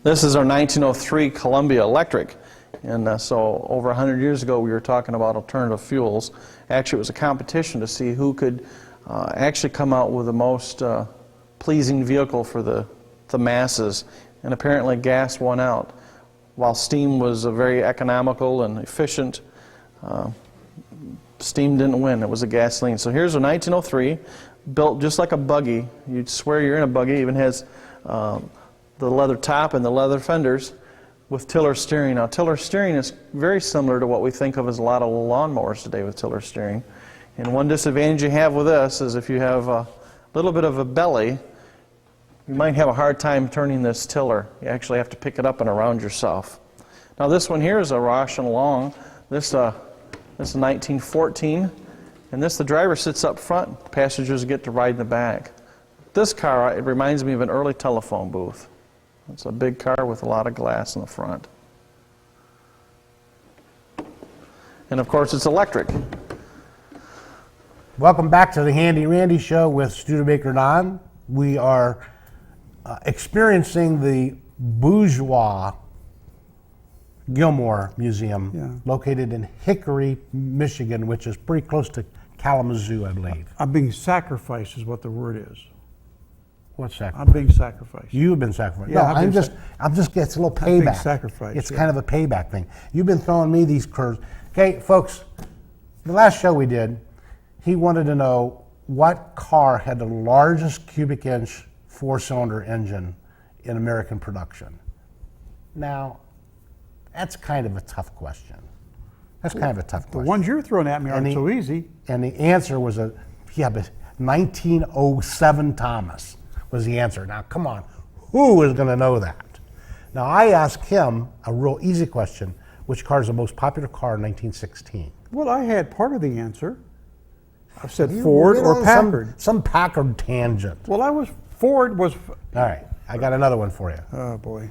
[SPEAKER 3] This is our 1903 Columbia Electric. And so over 100 years ago we were talking about alternative fuels. Actually it was a competition to see who could actually come out with the most pleasing vehicle for the masses. And apparently gas won out. While steam was very economical and efficient, steam didn't win. It was a gasoline. So here's a 1903, built just like a buggy. You'd swear you're in a buggy. It even has the leather top and the leather fenders with tiller steering. Now tiller steering is very similar to what we think of as a lot of lawnmowers today with tiller steering. And one disadvantage you have with this is if you have a little bit of a belly, You might have a hard time turning this tiller. You actually have to pick it up and around yourself. Now this one here is a Roche and Long. This is 1914, and the driver sits up front. Passengers get to ride in the back. This car, it reminds me of an early telephone booth. It's a big car with a lot of glass in the front. And of course it's electric.
[SPEAKER 1] Welcome back to the Handy Randy Show with Studebaker Don. We are experiencing the bourgeois Gilmore Museum, located in Hickory, Michigan, which is pretty close to Kalamazoo, I believe.
[SPEAKER 2] I'm being sacrificed is what the word is.
[SPEAKER 1] What's that?
[SPEAKER 2] I'm being sacrificed.
[SPEAKER 1] You've been sacrificed.
[SPEAKER 2] Yeah,
[SPEAKER 1] no, I'm just it's a little
[SPEAKER 2] being
[SPEAKER 1] payback.
[SPEAKER 2] sacrificed,
[SPEAKER 1] It's
[SPEAKER 2] yeah.
[SPEAKER 1] kind of a payback thing. You've been throwing me these curves. Okay, folks, the last show we did, he wanted to know what car had the largest cubic inch four-cylinder engine in American production. Now, that's kind of a tough question. That's kind of a tough
[SPEAKER 2] The
[SPEAKER 1] question.
[SPEAKER 2] ones you're throwing at me aren't so easy.
[SPEAKER 1] And the answer was but 1907 Thomas was the answer. Now, come on, who is going to know that? Now, I asked him a real easy question: which car is the most popular car in 1916?
[SPEAKER 2] Well, I had part of the answer. I said Ford or Packard.
[SPEAKER 1] Some Packard tangent.
[SPEAKER 2] Well, Ford was.
[SPEAKER 1] All right, I got another one for you.
[SPEAKER 2] Oh boy.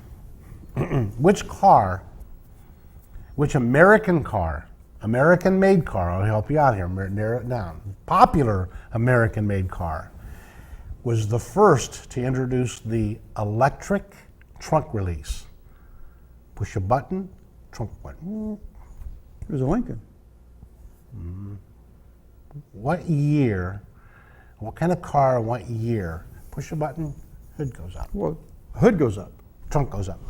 [SPEAKER 1] Which American car, American-made car, I'll help you out here, narrow it down, popular American-made car, was the first to introduce the electric trunk release. Push a button, trunk went.
[SPEAKER 2] It was a Lincoln.
[SPEAKER 1] What year, what kind of car, what year? Push a button, hood goes up.
[SPEAKER 2] Well, hood goes up.
[SPEAKER 1] Trunk goes up,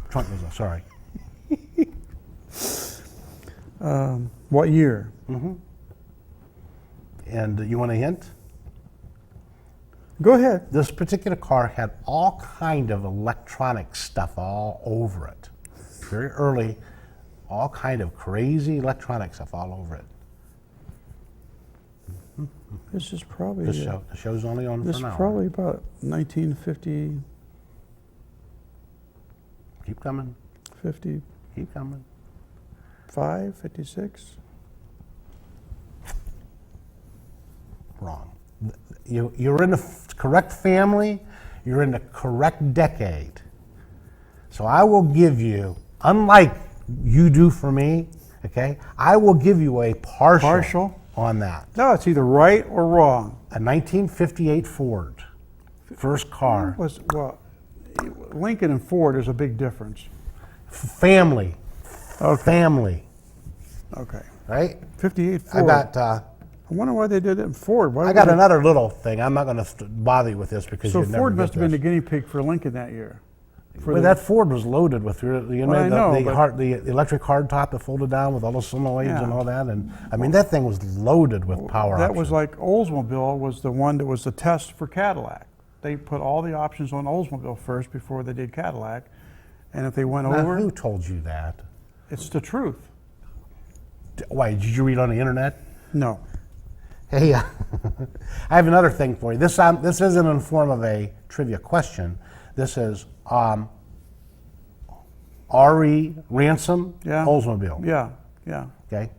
[SPEAKER 1] sorry.
[SPEAKER 2] What year?
[SPEAKER 1] And you want a hint?
[SPEAKER 2] Go ahead.
[SPEAKER 1] This particular car had all kind of electronic stuff all over it. Very early, all kind of crazy electronic stuff all over it.
[SPEAKER 2] This is probably.
[SPEAKER 1] The show's only on
[SPEAKER 2] This
[SPEAKER 1] for
[SPEAKER 2] is
[SPEAKER 1] an hour.
[SPEAKER 2] probably about 1950,
[SPEAKER 1] Keep coming,
[SPEAKER 2] 55,
[SPEAKER 1] keep coming.
[SPEAKER 2] 56.
[SPEAKER 1] Wrong. You're in the correct family, you're in the correct decade. So I will give you, unlike you do for me, okay, I will give you a partial on that.
[SPEAKER 2] No, it's either right or wrong.
[SPEAKER 1] A 1958 Ford, first car,
[SPEAKER 2] Well, Lincoln and Ford, there's a big difference.
[SPEAKER 1] family, family,
[SPEAKER 2] Okay.
[SPEAKER 1] right?
[SPEAKER 2] 58
[SPEAKER 1] I
[SPEAKER 2] Ford.
[SPEAKER 1] got
[SPEAKER 2] I wonder why they did it in Ford. Why
[SPEAKER 1] I
[SPEAKER 2] would
[SPEAKER 1] got
[SPEAKER 2] they-
[SPEAKER 1] another little thing. I'm not going to bother you with this because
[SPEAKER 2] So
[SPEAKER 1] you'd never
[SPEAKER 2] Ford
[SPEAKER 1] get
[SPEAKER 2] must have been the
[SPEAKER 1] this.
[SPEAKER 2] guinea pig for Lincoln that year.
[SPEAKER 1] Well, that Ford was loaded with
[SPEAKER 2] I know, but-
[SPEAKER 1] the electric hardtop that folded down with all the solenoids
[SPEAKER 2] Yeah.
[SPEAKER 1] and all that, and I mean that thing was loaded with power.
[SPEAKER 2] That was
[SPEAKER 1] options.
[SPEAKER 2] like Oldsmobile was the one that was the test for Cadillac. They put all the options on Oldsmobile first before they did Cadillac, and if they went
[SPEAKER 1] Now,
[SPEAKER 2] over,
[SPEAKER 1] who told you that?
[SPEAKER 2] it's the truth.
[SPEAKER 1] Why did you read on the internet?
[SPEAKER 2] No.
[SPEAKER 1] Hey, I have another thing for you. This isn't in the form of a trivia question. This is R.E. Ransom,
[SPEAKER 2] Yeah.
[SPEAKER 1] Oldsmobile.
[SPEAKER 2] Yeah. Yeah.
[SPEAKER 1] Okay.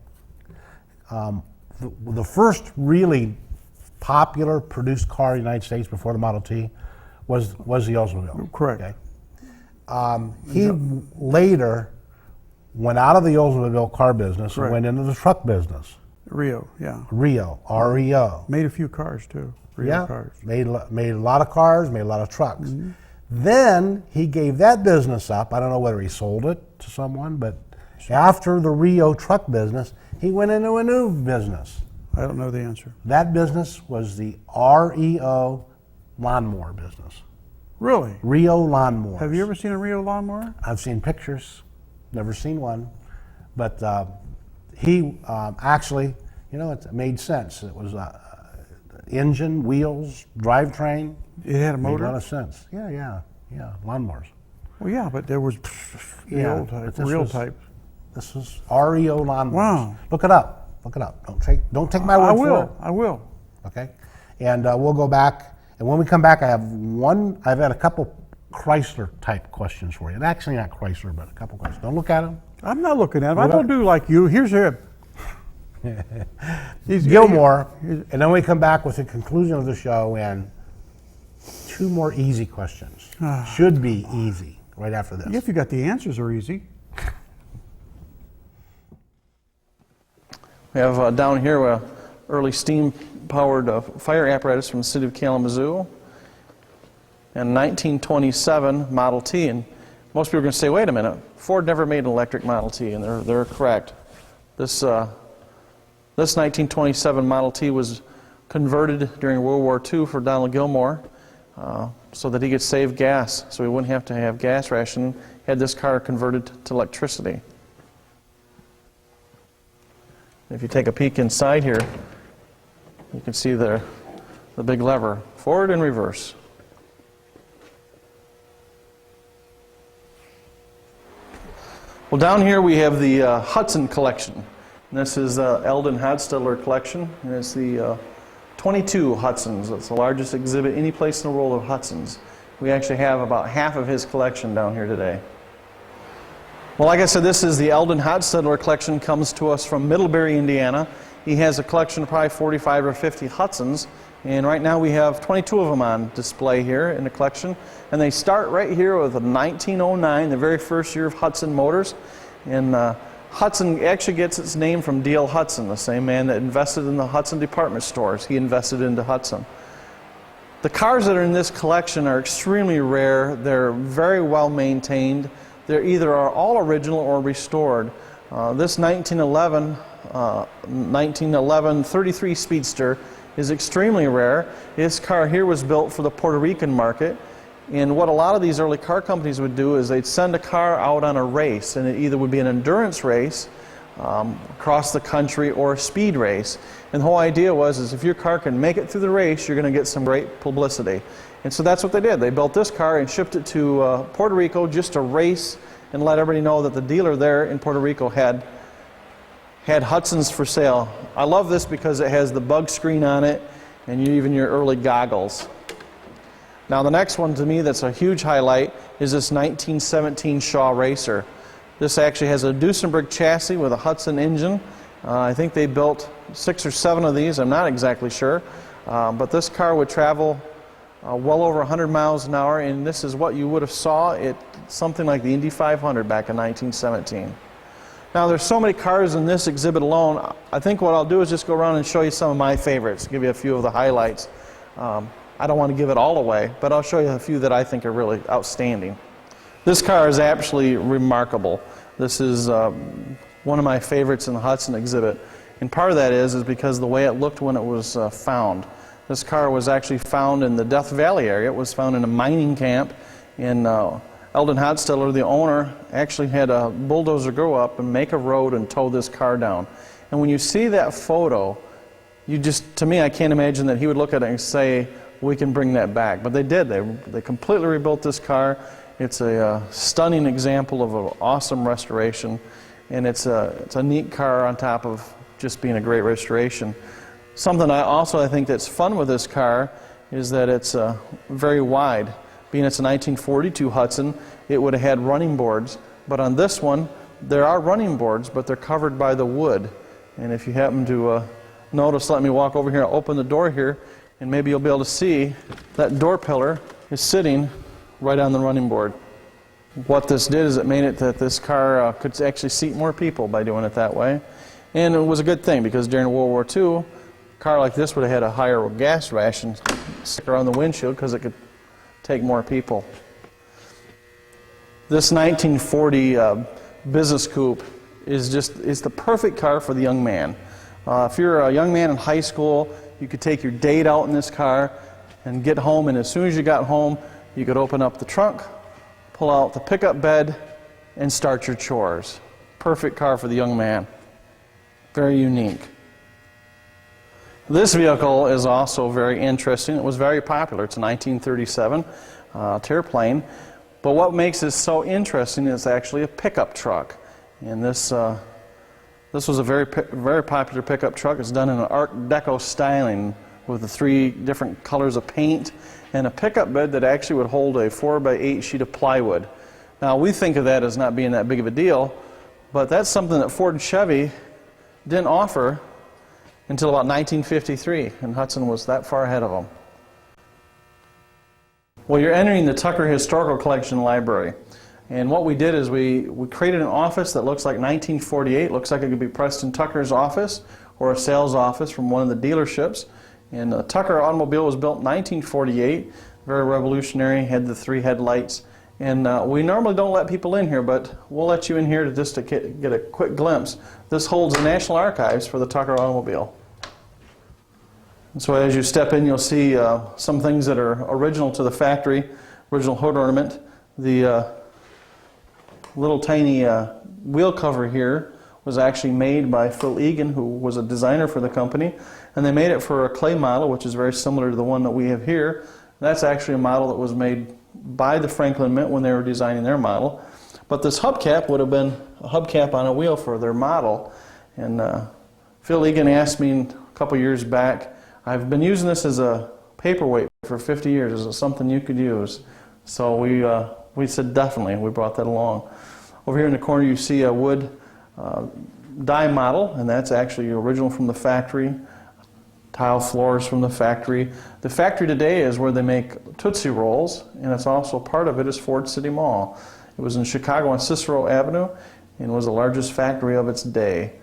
[SPEAKER 1] The first really popular produced car in the United States before the Model T was the Oldsmobile.
[SPEAKER 2] Correct.
[SPEAKER 1] Okay. He later went out of the Oldsmobile car business
[SPEAKER 2] Correct.
[SPEAKER 1] and went into the truck business.
[SPEAKER 2] Rio. Yeah.
[SPEAKER 1] Rio, R-E-O.
[SPEAKER 2] Made a few cars too. Rio cars.
[SPEAKER 1] Made a lot of cars, made a lot of trucks.
[SPEAKER 2] Mm-hmm.
[SPEAKER 1] Then he gave that business up. I don't know whether he sold it to someone, but after the Rio truck business, he went into a new business.
[SPEAKER 2] I don't know the answer.
[SPEAKER 1] That business was the REO lawnmower business.
[SPEAKER 2] Really?
[SPEAKER 1] Rio lawnmowers.
[SPEAKER 2] Have you ever seen a Rio lawnmower?
[SPEAKER 1] I've seen pictures, never seen one, but he actually, it made sense. It was engine, wheels, drivetrain.
[SPEAKER 2] It had a
[SPEAKER 1] Made a
[SPEAKER 2] motor.
[SPEAKER 1] lot of sense. Yeah, lawnmowers.
[SPEAKER 2] Well, yeah, but there was the
[SPEAKER 1] Yeah,
[SPEAKER 2] old type,
[SPEAKER 1] but this
[SPEAKER 2] real
[SPEAKER 1] was-
[SPEAKER 2] type.
[SPEAKER 1] This is REO lawnmowers.
[SPEAKER 2] Wow.
[SPEAKER 1] Look it up. Don't take my word
[SPEAKER 2] I
[SPEAKER 1] for
[SPEAKER 2] will.
[SPEAKER 1] it.
[SPEAKER 2] I will.
[SPEAKER 1] Okay, and we'll go back And when we come back, I've had a couple Chrysler type questions for you. Actually not Chrysler, but a couple questions. Don't look at them.
[SPEAKER 2] I'm not looking at him. I don't do like you. Here's him.
[SPEAKER 1] Gilmore, and then we come back with the conclusion of the show and 2 more easy questions. Should be easy right after this.
[SPEAKER 2] If you got the answers are easy.
[SPEAKER 3] We have down here a early steam-powered fire apparatus from the city of Kalamazoo, and 1927 Model T. And most people are going to say, "Wait a minute, Ford never made an electric Model T," and they're correct. This 1927 Model T was converted during World War II for Donald Gilmore, so that he could save gas, so he wouldn't have to have gas ration. He had this car converted to electricity. If you take a peek inside here, you can see the big lever, forward and reverse. Well, down here we have the Hudson collection. And this is Eldon Hodstetler collection, and it's the 22 Hudsons. It's the largest exhibit any place in the world of Hudsons. We actually have about half of his collection down here today. Well, like I said, this is the Eldon Hodstetler collection. Comes to us from Middlebury, Indiana. He has a collection of probably 45 or 50 Hudsons, and right now we have 22 of them on display here in the collection. And they start right here with a 1909, the very first year of Hudson Motors. And Hudson actually gets its name from D.L. Hudson, the same man that invested in the Hudson department stores. He invested into Hudson. The cars that are in this collection are extremely rare. They're very well maintained. They either are all original or restored. This 1911 33 Speedster is extremely rare. This car here was built for the Puerto Rican market. And what a lot of these early car companies would do is they'd send a car out on a race, and it either would be an endurance race across the country or a speed race. And the whole idea was if your car can make it through the race, you're going to get some great publicity. And so that's what they did. They built this car and shipped it to Puerto Rico just to race and let everybody know that the dealer there in Puerto Rico had Hudsons for sale. I love this because it has the bug screen on it and even your early goggles. Now the next one to me that's a huge highlight is this 1917 Shaw Racer. This actually has a Duesenberg chassis with a Hudson engine. I think they built 6 or 7 of these, I'm not exactly sure. But this car would travel well over 100 miles an hour, and this is what you would have saw it something like the Indy 500 back in 1917. Now there's so many cars in this exhibit alone. I think what I'll do is just go around and show you some of my favorites, give you a few of the highlights. I don't want to give it all away, but I'll show you a few that I think are really outstanding. This car is absolutely remarkable. This is one of my favorites in the Hudson exhibit. And part of that is because of the way it looked when it was found. This car was actually found in the Death Valley area. It was found in a mining camp. And Eldon Hodstetler, the owner, actually had a bulldozer go up and make a road and tow this car down. And when you see that photo, to me, I can't imagine that he would look at it and say, we can bring that back. But they did. They completely rebuilt this car. It's a stunning example of an awesome restoration, and it's a neat car on top of just being a great restoration. Something I think that's fun with this car is that it's very wide. Being it's a 1942 Hudson, it would have had running boards, but on this one there are running boards, but they're covered by the wood. And if you happen to notice, let me walk over here and open the door here, and maybe you'll be able to see that door pillar is sitting right on the running board. What this did is it made it that this car could actually seat more people by doing it that way. And it was a good thing because during World War II, a car like this would have had a higher gas ration sticker on the windshield because it could take more people. This 1940 business coupe is the perfect car for the young man. If you're a young man in high school, you could take your date out in this car and get home, and as soon as you got home, you could open up the trunk, pull out the pickup bed, and start your chores. Perfect car for the young man. Very unique. This vehicle is also very interesting. It was very popular. It's a 1937 Terraplane. But what makes this so interesting is actually a pickup truck. And this was a very popular pickup truck. It's done in an Art Deco styling. with the 3 different colors of paint, and a pickup bed that actually would hold a 4x8 sheet of plywood. Now we think of that as not being that big of a deal, but that's something that Ford and Chevy didn't offer until about 1953, and Hudson was that far ahead of them. Well, you're entering the Tucker Historical Collection Library. And what we did is we created an office that looks like 1948, looks like it could be Preston Tucker's office or a sales office from one of the dealerships. And the Tucker automobile was built in 1948, very revolutionary, had the 3 headlights. And we normally don't let people in here, but we'll let you in here to get a quick glimpse. This holds the National Archives for the Tucker automobile. And so as you step in, you'll see some things that are original to the factory, original hood ornament. The little tiny wheel cover here was actually made by Phil Egan, who was a designer for the company, and they made it for a clay model, which is very similar to the one that we have here. That's actually a model that was made by the Franklin Mint when they were designing their model. But this hubcap would have been a hubcap on a wheel for their model. And Phil Egan asked me a couple years back, I've been using this as a paperweight for 50 years. Is it something you could use? So we said definitely. We brought that along. Over here in the corner you see a wood die model, and that's actually original from the factory. Tile floors from the factory. The factory today is where they make Tootsie Rolls, and it's also part of it is Ford City Mall. It was in Chicago on Cicero Avenue and was the largest factory of its day.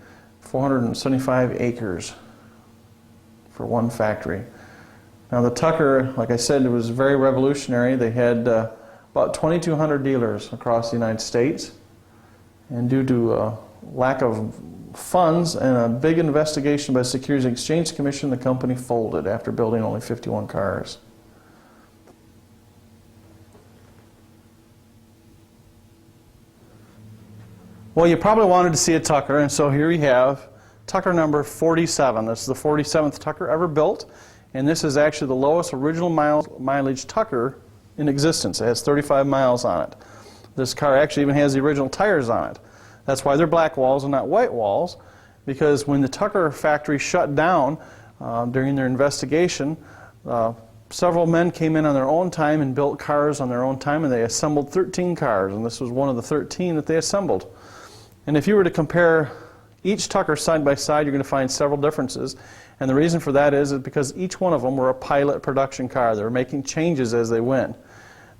[SPEAKER 3] 475 acres for one factory. Now the Tucker, like I said, it was very revolutionary. They had about 2,200 dealers across the United States, and due to lack of funds and a big investigation by the Securities and Exchange Commission, the company folded after building only 51 cars. Well, you probably wanted to see a Tucker, and so here you have Tucker number 47. This is the 47th Tucker ever built, and this is actually the lowest original mileage Tucker in existence. It has 35 miles on it. This car actually even has the original tires on it. That's why they're black walls and not white walls, because when the Tucker factory shut down during their investigation, several men came in on their own time and built cars on their own time, and they assembled 13 cars, and this was one of the 13 that they assembled. And if you were to compare each Tucker side by side, you're going to find several differences, and the reason for that is because each one of them were a pilot production car. They were making changes as they went.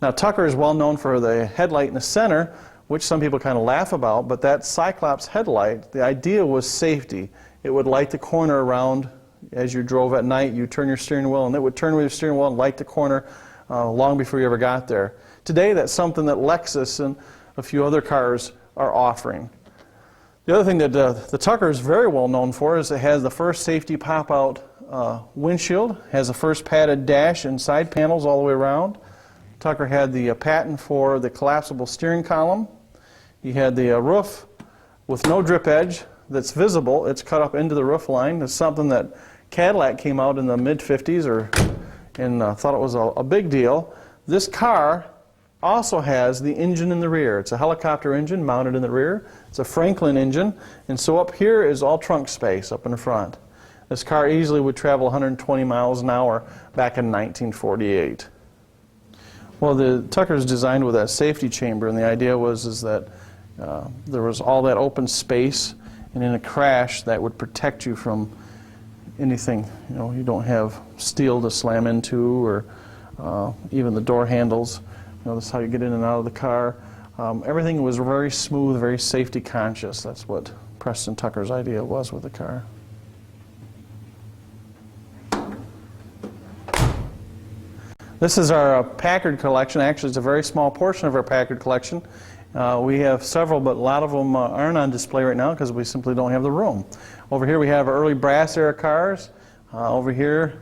[SPEAKER 3] Now Tucker is well known for the headlight in the center, which some people kind of laugh about, but that Cyclops headlight, the idea was safety. It would light the corner around as you drove at night. You turn your steering wheel, and it would turn with your steering wheel and light the corner long before you ever got there. Today, that's something that Lexus and a few other cars are offering. The other thing that the Tucker is very well known for is it has the first safety pop-out windshield, has the first padded dash and side panels all the way around. Tucker had the patent for the collapsible steering column. He had the roof with no drip edge that's visible. It's cut up into the roof line. It's something that Cadillac came out in the mid-50s and thought it was a big deal. This car also has the engine in the rear. It's a helicopter engine mounted in the rear. It's a Franklin engine, and so up here is all trunk space up in the front. This car easily would travel 120 miles an hour back in 1948. Well, the Tucker is designed with that safety chamber, and the idea was that there was all that open space, and in a crash that would protect you from anything. You know, you don't have steel to slam into, or even the door handles. You know, that's how you get in and out of the car. Everything was very smooth, very safety conscious. That's what Preston Tucker's idea was with the car. This is our Packard collection. Actually, it's a very small portion of our Packard collection. We have several, but a lot of them aren't on display right now because we simply don't have the room. Over here we have our early brass era cars. Over here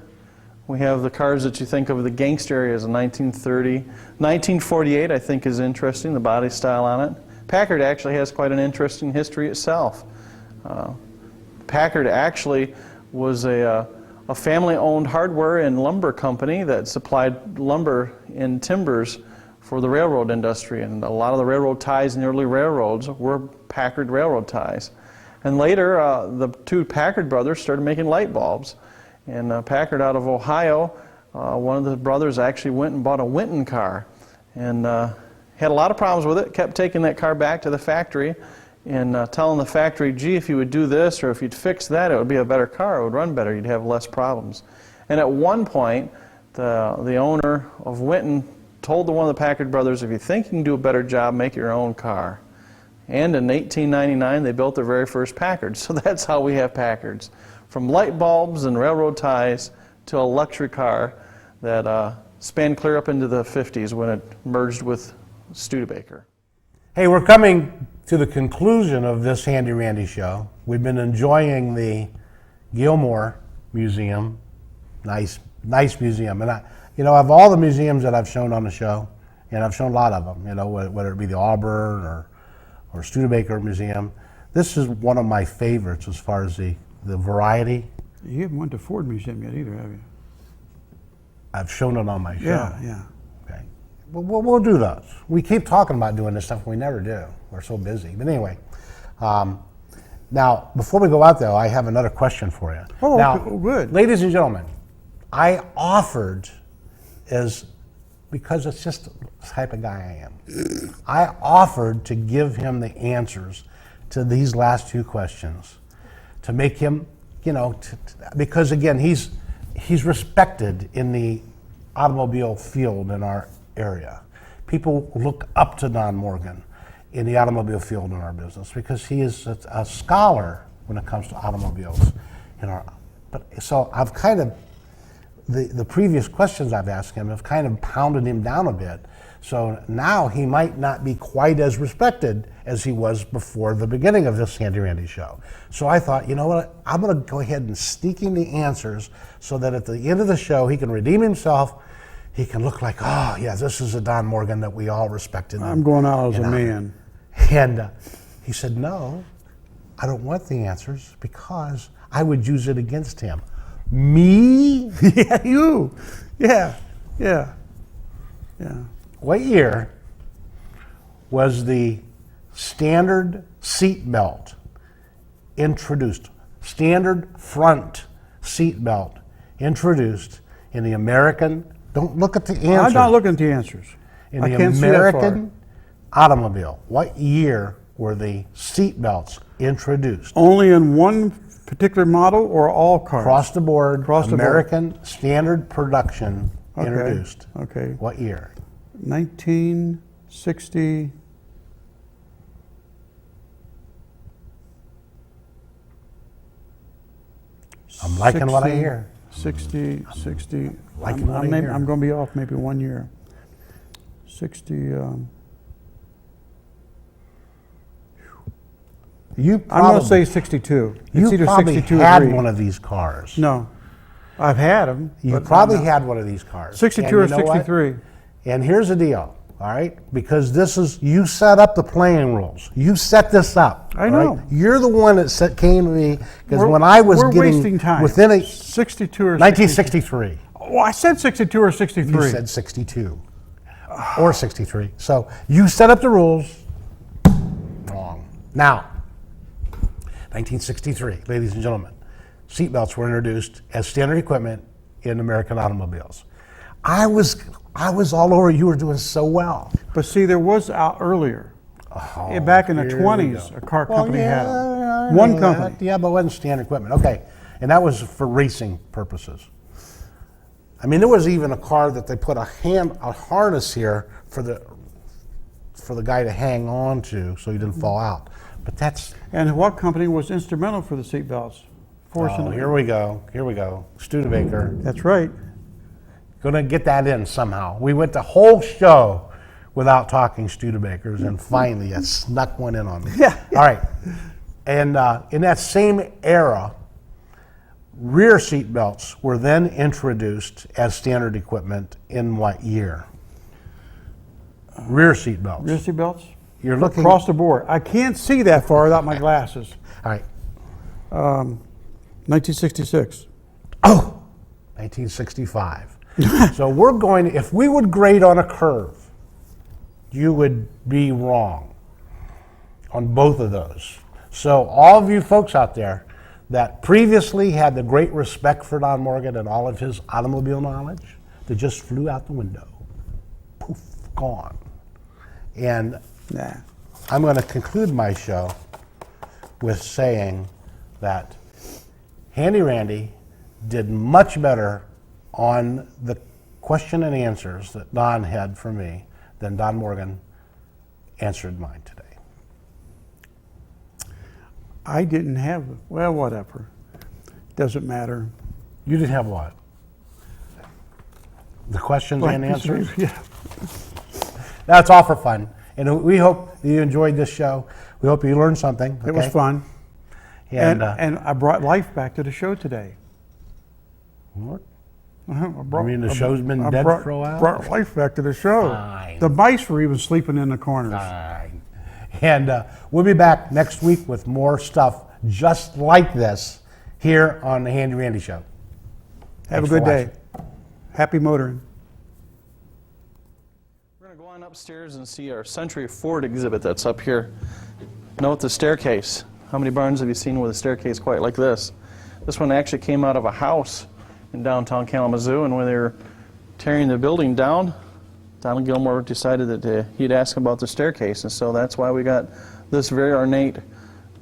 [SPEAKER 3] we have the cars that you think of the gangster areas in 1930. 1948 I think is interesting, the body style on it. Packard actually has quite an interesting history itself. Packard actually was a family-owned hardware and lumber company that supplied lumber and timbers for the railroad industry, and a lot of the railroad ties in the early railroads were Packard railroad ties. And later, the two Packard brothers started making light bulbs, And Packard out of Ohio, one of the brothers actually went and bought a Winton car and had a lot of problems with it, kept taking that car back to the factory and telling the factory, gee, if you would do this or if you'd fix that, it would be a better car, it would run better, you'd have less problems. And at one point, the owner of Winton told one of the Packard brothers, if you think you can do a better job, make your own car. And in 1899, they built their very first Packard. So that's how we have Packards. From light bulbs and railroad ties to a luxury car that spanned clear up into the 50s when it merged with Studebaker.
[SPEAKER 1] Hey, we're coming to the conclusion of this Handy Randy show. We've been enjoying the Gilmore Museum. Nice museum. And of all the museums that I've shown on the show, and I've shown a lot of them, whether it be the Auburn or Studebaker Museum, this is one of my favorites as far as the variety.
[SPEAKER 2] You haven't went to Ford Museum yet either, have you?
[SPEAKER 1] I've shown it on my show.
[SPEAKER 2] Yeah.
[SPEAKER 1] Okay. Well, we'll do those. We keep talking about doing this stuff, and we never do. We're so busy. But anyway, now, before we go out, though, I have another question for you.
[SPEAKER 2] Oh,
[SPEAKER 1] now,
[SPEAKER 2] good.
[SPEAKER 1] Ladies and gentlemen, I offered, because it's just the type of guy I am, I offered to give him the answers to these last two questions to make him, because again, he's respected in the automobile field in our area. People look up to Don Morgan in the automobile field in our business because he is a scholar when it comes to automobiles so I've kind of the previous questions I've asked him have kind of pounded him down a bit. So now he might not be quite as respected as he was before the beginning of this Handy Randy show. So I thought, you know what, I'm going to go ahead and sneak in the answers so that at the end of the show he can redeem himself. He can look like, oh, yeah, this is a Don Morgan that we all respected.
[SPEAKER 2] I'm going out as a man.
[SPEAKER 1] And he said, no, I don't want the answers because I would use it against him. Me?
[SPEAKER 2] Yeah, you. Yeah.
[SPEAKER 1] What year was the standard seat belt introduced? Standard front seat belt introduced in the American, don't look at the answers.
[SPEAKER 2] I'm not looking at the answers.
[SPEAKER 1] In the American automobile, what year were the seat belts introduced?
[SPEAKER 2] Only in one particular model or all cars?
[SPEAKER 1] Across the board,
[SPEAKER 2] Across the
[SPEAKER 1] American standard production introduced.
[SPEAKER 2] Okay.
[SPEAKER 1] What year?
[SPEAKER 2] 1960.
[SPEAKER 1] I'm liking what I hear.
[SPEAKER 2] 60.
[SPEAKER 1] Liking what I hear.
[SPEAKER 2] I'm going to be off maybe 1 year. 60. I'm going to say 62. It's
[SPEAKER 1] You
[SPEAKER 2] either
[SPEAKER 1] probably
[SPEAKER 2] 62 or
[SPEAKER 1] had
[SPEAKER 2] 3.
[SPEAKER 1] one of these cars.
[SPEAKER 2] No, I've had them.
[SPEAKER 1] You probably had one of these cars.
[SPEAKER 2] 62
[SPEAKER 1] And
[SPEAKER 2] or
[SPEAKER 1] you know what?
[SPEAKER 2] 63.
[SPEAKER 1] And here's the deal, all right? Because you set up the playing rules. You set this up.
[SPEAKER 2] I
[SPEAKER 1] all
[SPEAKER 2] know.
[SPEAKER 1] right? You're the one that came to me because when I was
[SPEAKER 2] we're
[SPEAKER 1] getting
[SPEAKER 2] wasting time.
[SPEAKER 1] within a
[SPEAKER 2] 62 or
[SPEAKER 1] 1963.
[SPEAKER 2] Oh, I said 62 or 63.
[SPEAKER 1] You said 62 or 63. So you set up the rules wrong. Now, 1963, ladies and gentlemen, seatbelts were introduced as standard equipment in American automobiles. I was all over. You were doing so well.
[SPEAKER 2] But see, there was out earlier. Back in the 20s, a car company had them. One company.
[SPEAKER 1] Yeah, but it wasn't standard equipment. Okay, and that was for racing purposes. I mean, there was even a car that they put a harness here for the guy to hang on to so he didn't fall out. But that's...
[SPEAKER 2] And what company was instrumental for the seatbelts?
[SPEAKER 1] Here we go. Studebaker.
[SPEAKER 2] That's right.
[SPEAKER 1] Going to get that in somehow. We went the whole show without talking Studebakers, and finally I snuck one in on me.
[SPEAKER 2] Yeah.
[SPEAKER 1] All right. And in that same era, rear seat belts were then introduced as standard equipment in what year? Rear seat belts.
[SPEAKER 2] Rear seat belts?
[SPEAKER 1] You're looking
[SPEAKER 2] across the board. I can't see that far without my glasses.
[SPEAKER 1] All right.
[SPEAKER 2] 1966.
[SPEAKER 1] Oh, 1965. So we're going to, if we would grade on a curve, you would be wrong on both of those. So all of you folks out there, that previously had the great respect for Don Morgan and all of his automobile knowledge that just flew out the window. Poof, gone. And
[SPEAKER 2] Nah.
[SPEAKER 1] I'm going to conclude my show with saying that Handy Randy did much better on the question and answers that Don had for me than Don Morgan answered mine today.
[SPEAKER 2] I didn't have, well, whatever. Doesn't matter.
[SPEAKER 1] You didn't have what? The questions and answers?
[SPEAKER 2] Yeah.
[SPEAKER 1] That's all for fun. And we hope you enjoyed this show. We hope you learned something.
[SPEAKER 2] It was
[SPEAKER 1] okay?
[SPEAKER 2] fun.
[SPEAKER 1] And,
[SPEAKER 2] And I brought life back to the show today.
[SPEAKER 1] what?
[SPEAKER 2] I brought,
[SPEAKER 1] mean the show's been
[SPEAKER 2] I
[SPEAKER 1] dead
[SPEAKER 2] brought,
[SPEAKER 1] for a while?
[SPEAKER 2] Brought life back to the show.
[SPEAKER 1] Fine.
[SPEAKER 2] The mice were even sleeping in the corners.
[SPEAKER 1] Fine. And we'll be back next week with more stuff just like this here on the Handy Randy Show.
[SPEAKER 2] Have
[SPEAKER 1] Thanks
[SPEAKER 2] a good
[SPEAKER 1] for
[SPEAKER 2] day.
[SPEAKER 1] watching.
[SPEAKER 2] Happy motoring.
[SPEAKER 3] We're going to go on upstairs and see our Century Ford exhibit that's up here. Note the staircase. How many barns have you seen with a staircase quite like this? This one actually came out of a house in downtown Kalamazoo, and when they were tearing the building down, Donald Gilmore decided that he'd ask about the staircase, and so that's why we got this very ornate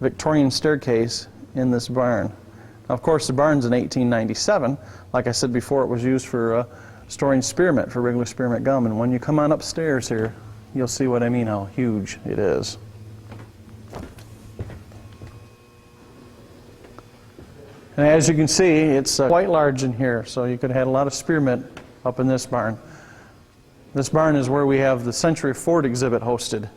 [SPEAKER 3] Victorian staircase in this barn. Now, of course, the barn's in 1897. Like I said before, it was used for storing spearmint, for regular spearmint gum, and when you come on upstairs here, you'll see what I mean, how huge it is. And as you can see, it's quite large in here, so you could have had a lot of spearmint up in this barn. This barn is where we have the Century Ford exhibit hosted.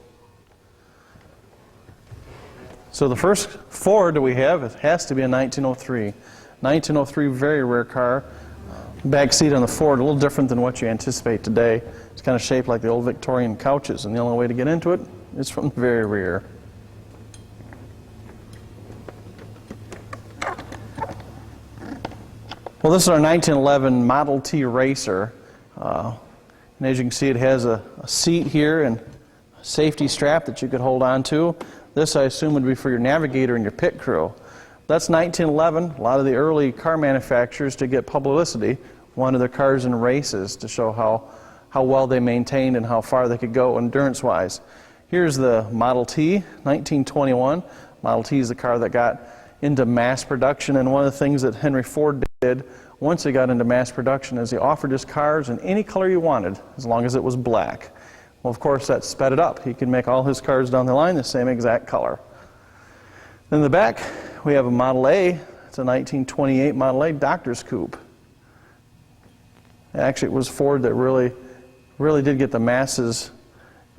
[SPEAKER 3] So the first Ford that we have, it has to be a 1903. 1903, very rare car. Back seat on the Ford, a little different than what you anticipate today. It's kind of shaped like the old Victorian couches, and the only way to get into it is from the very rear. Well, this is our 1911 Model T Racer. And as you can see, it has a seat here and a safety strap that you could hold on to. This, I assume, would be for your navigator and your pit crew. That's 1911. A lot of the early car manufacturers, to get publicity, wanted their cars in races to show how well they maintained and how far they could go endurance-wise. Here's the Model T, 1921. Model T is the car that got into mass production, and one of the things that Henry Ford did once he got into mass production is he offered his cars in any color you wanted, as long as it was black. Well, of course, that sped it up. He could make all his cars down the line the same exact color. In the back, we have a Model A. It's a 1928 Model A Doctor's Coupe. Actually, it was Ford that really did get the masses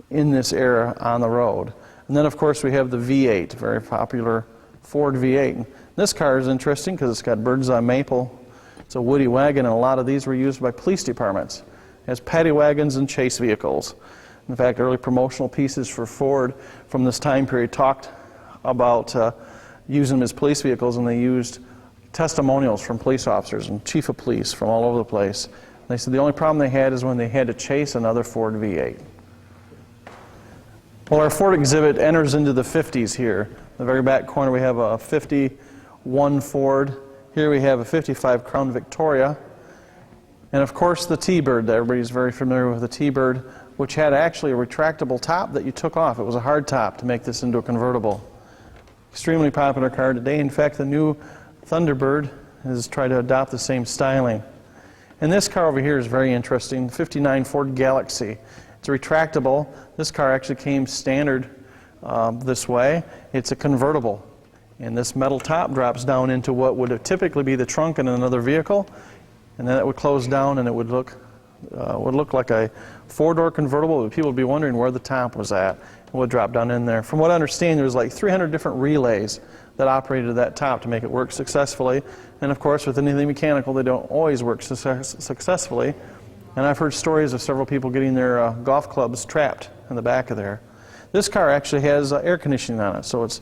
[SPEAKER 3] in this era on the road. And then, of course, we have the V8, very popular Ford V8. And this car is interesting because it's got bird's eye maple. It's a woody wagon, and a lot of these were used by police departments. It has paddy wagons and chase vehicles. In fact, early promotional pieces for Ford from this time period talked about using them as police vehicles, and they used testimonials from police officers and chief of police from all over the place. And they said the only problem they had is when they had to chase another Ford V8. Well, our Ford exhibit enters into the 50s here. In the very back corner we have a 51 Ford. Here we have a 55 Crown Victoria. And of course the T-Bird. Everybody's very familiar with the T-Bird, which had actually a retractable top that you took off. It was a hard top to make this into a convertible. Extremely popular car today. In fact, the new Thunderbird has tried to adopt the same styling. And this car over here is very interesting, 59 Ford Galaxy. It's retractable. This car actually came standard this way. It's a convertible. And this metal top drops down into what would typically be the trunk in another vehicle. And then it would close down, and it would look like a four-door convertible. People would be wondering where the top was at. It would drop down in there. From what I understand, there was like 300 different relays that operated that top to make it work successfully. And of course, with anything mechanical, they don't always work successfully. And I've heard stories of several people getting their golf clubs trapped in the back of there. This car actually has air conditioning on it, so it's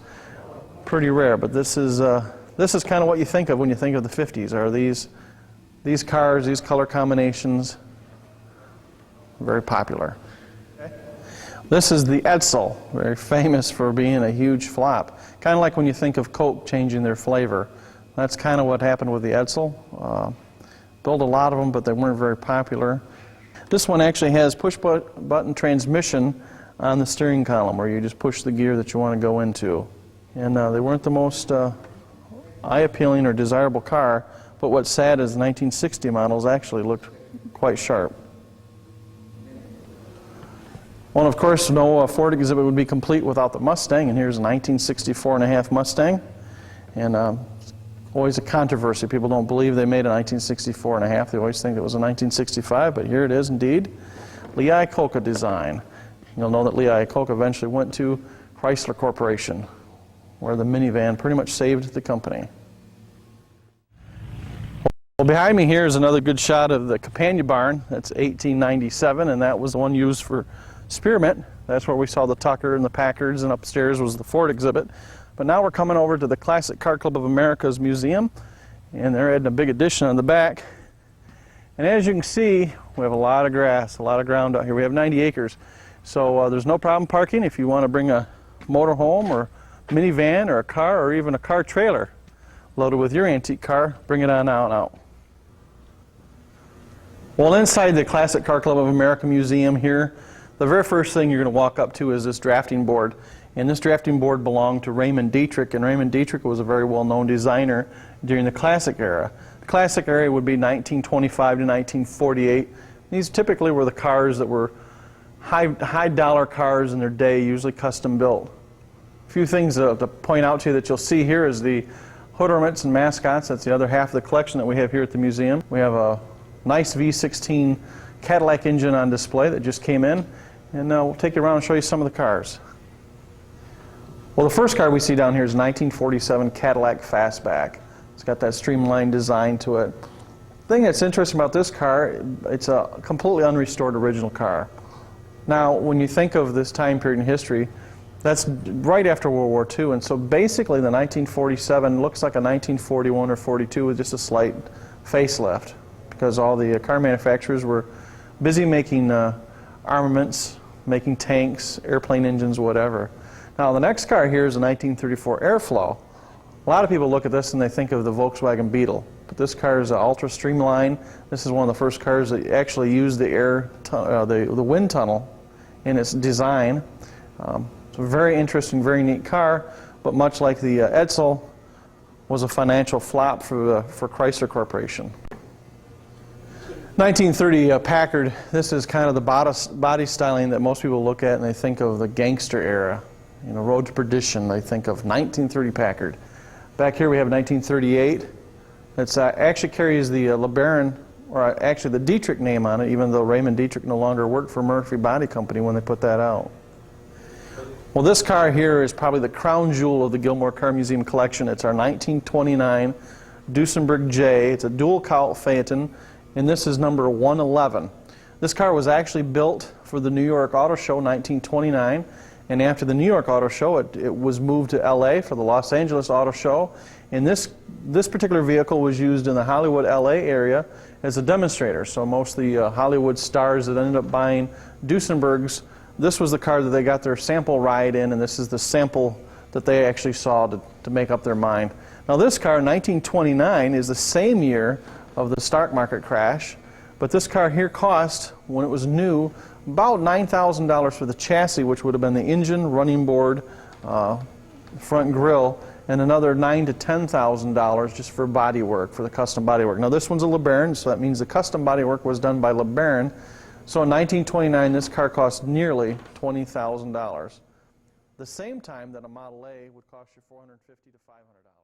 [SPEAKER 3] pretty rare. But this is kind of what you think of when you think of the 50s. Are these cars, these color combinations, very popular. Okay. This is the Edsel, very famous for being a huge flop. Kind of like when you think of Coke changing their flavor. That's kind of what happened with the Edsel. Built a lot of them, but they weren't very popular. This one actually has push-button transmission on the steering column, where you just push the gear that you want to go into. And they weren't the most eye-appealing or desirable car, but what's sad is the 1960 models actually looked quite sharp. Well, of course, no Ford exhibit would be complete without the Mustang, and here's a 1964 and a half Mustang. And always a controversy. People don't believe they made a 1964 and a half. They always think it was a 1965, but here it is indeed. Lee Iacocca design. You'll know that Lee Iacocca eventually went to Chrysler Corporation, where the minivan pretty much saved the company. Well, behind me here is another good shot of the companion barn. That's 1897, and that was the one used for Spearmint. That's where we saw the Tucker and the Packards, and upstairs was the Ford exhibit. But now we're coming over to the Classic Car Club of America's museum, and they're adding a big addition on the back. And as you can see, we have a lot of grass, a lot of ground out here. We have 90 acres, so there's no problem parking. If you want to bring a motorhome or minivan or a car or even a car trailer loaded with your antique car, bring it on out. Well, inside the Classic Car Club of America museum here, the very first thing you're going to walk up to is this drafting board. And this drafting board belonged to Raymond Dietrich, and Raymond Dietrich was a very well-known designer during the Classic era. The Classic era would be 1925 to 1948. These typically were the cars that were high dollar cars in their day, usually custom built. A few things to point out to you that you'll see here is the hood ornaments and mascots. That's the other half of the collection that we have here at the museum. We have a nice V16 Cadillac engine on display that just came in, and we'll take you around and show you some of the cars. Well, the first car we see down here is a 1947 Cadillac Fastback. It's got that streamlined design to it. The thing that's interesting about this car, it's a completely unrestored original car. Now, when you think of this time period in history, that's right after World War II, and so basically the 1947 looks like a 1941 or 42 with just a slight facelift, because all the car manufacturers were busy making armaments, making tanks, airplane engines, whatever. Now, the next car here is a 1934 Airflow. A lot of people look at this and they think of the Volkswagen Beetle, but this car is ultra streamlined. This is one of the first cars that actually used the wind tunnel in its design. It's a very interesting, very neat car, but much like the Edsel, was a financial flop for Chrysler Corporation. 1930 Packard. This is kind of the body styling that most people look at and they think of the gangster era. You know, Road to Perdition, they think of 1930 Packard. Back here we have 1938. It actually carries the LeBaron, or actually the Dietrich name on it, even though Raymond Dietrich no longer worked for Murphy Body Company when they put that out. Well, this car here is probably the crown jewel of the Gilmore Car Museum collection. It's our 1929 Duesenberg J. It's a dual cowl Phaeton, and this is number 111. This car was actually built for the New York Auto Show 1929. And after the New York Auto Show, it was moved to LA for the Los Angeles Auto Show. And this particular vehicle was used in the Hollywood, LA area as a demonstrator. So most of the Hollywood stars that ended up buying Duesenbergs, this was the car that they got their sample ride in, and this is the sample that they actually saw to make up their mind. Now this car, 1929, is the same year of the stock market crash, but this car here cost, when it was new, about $9,000 for the chassis, which would have been the engine, running board, front grille, and another $9,000 to $10,000 just for body work, for the custom body work. Now this one's a LeBaron, so that means the custom body work was done by LeBaron. So in 1929, this car cost nearly $20,000. The same time that a Model A would cost you $450 to $500.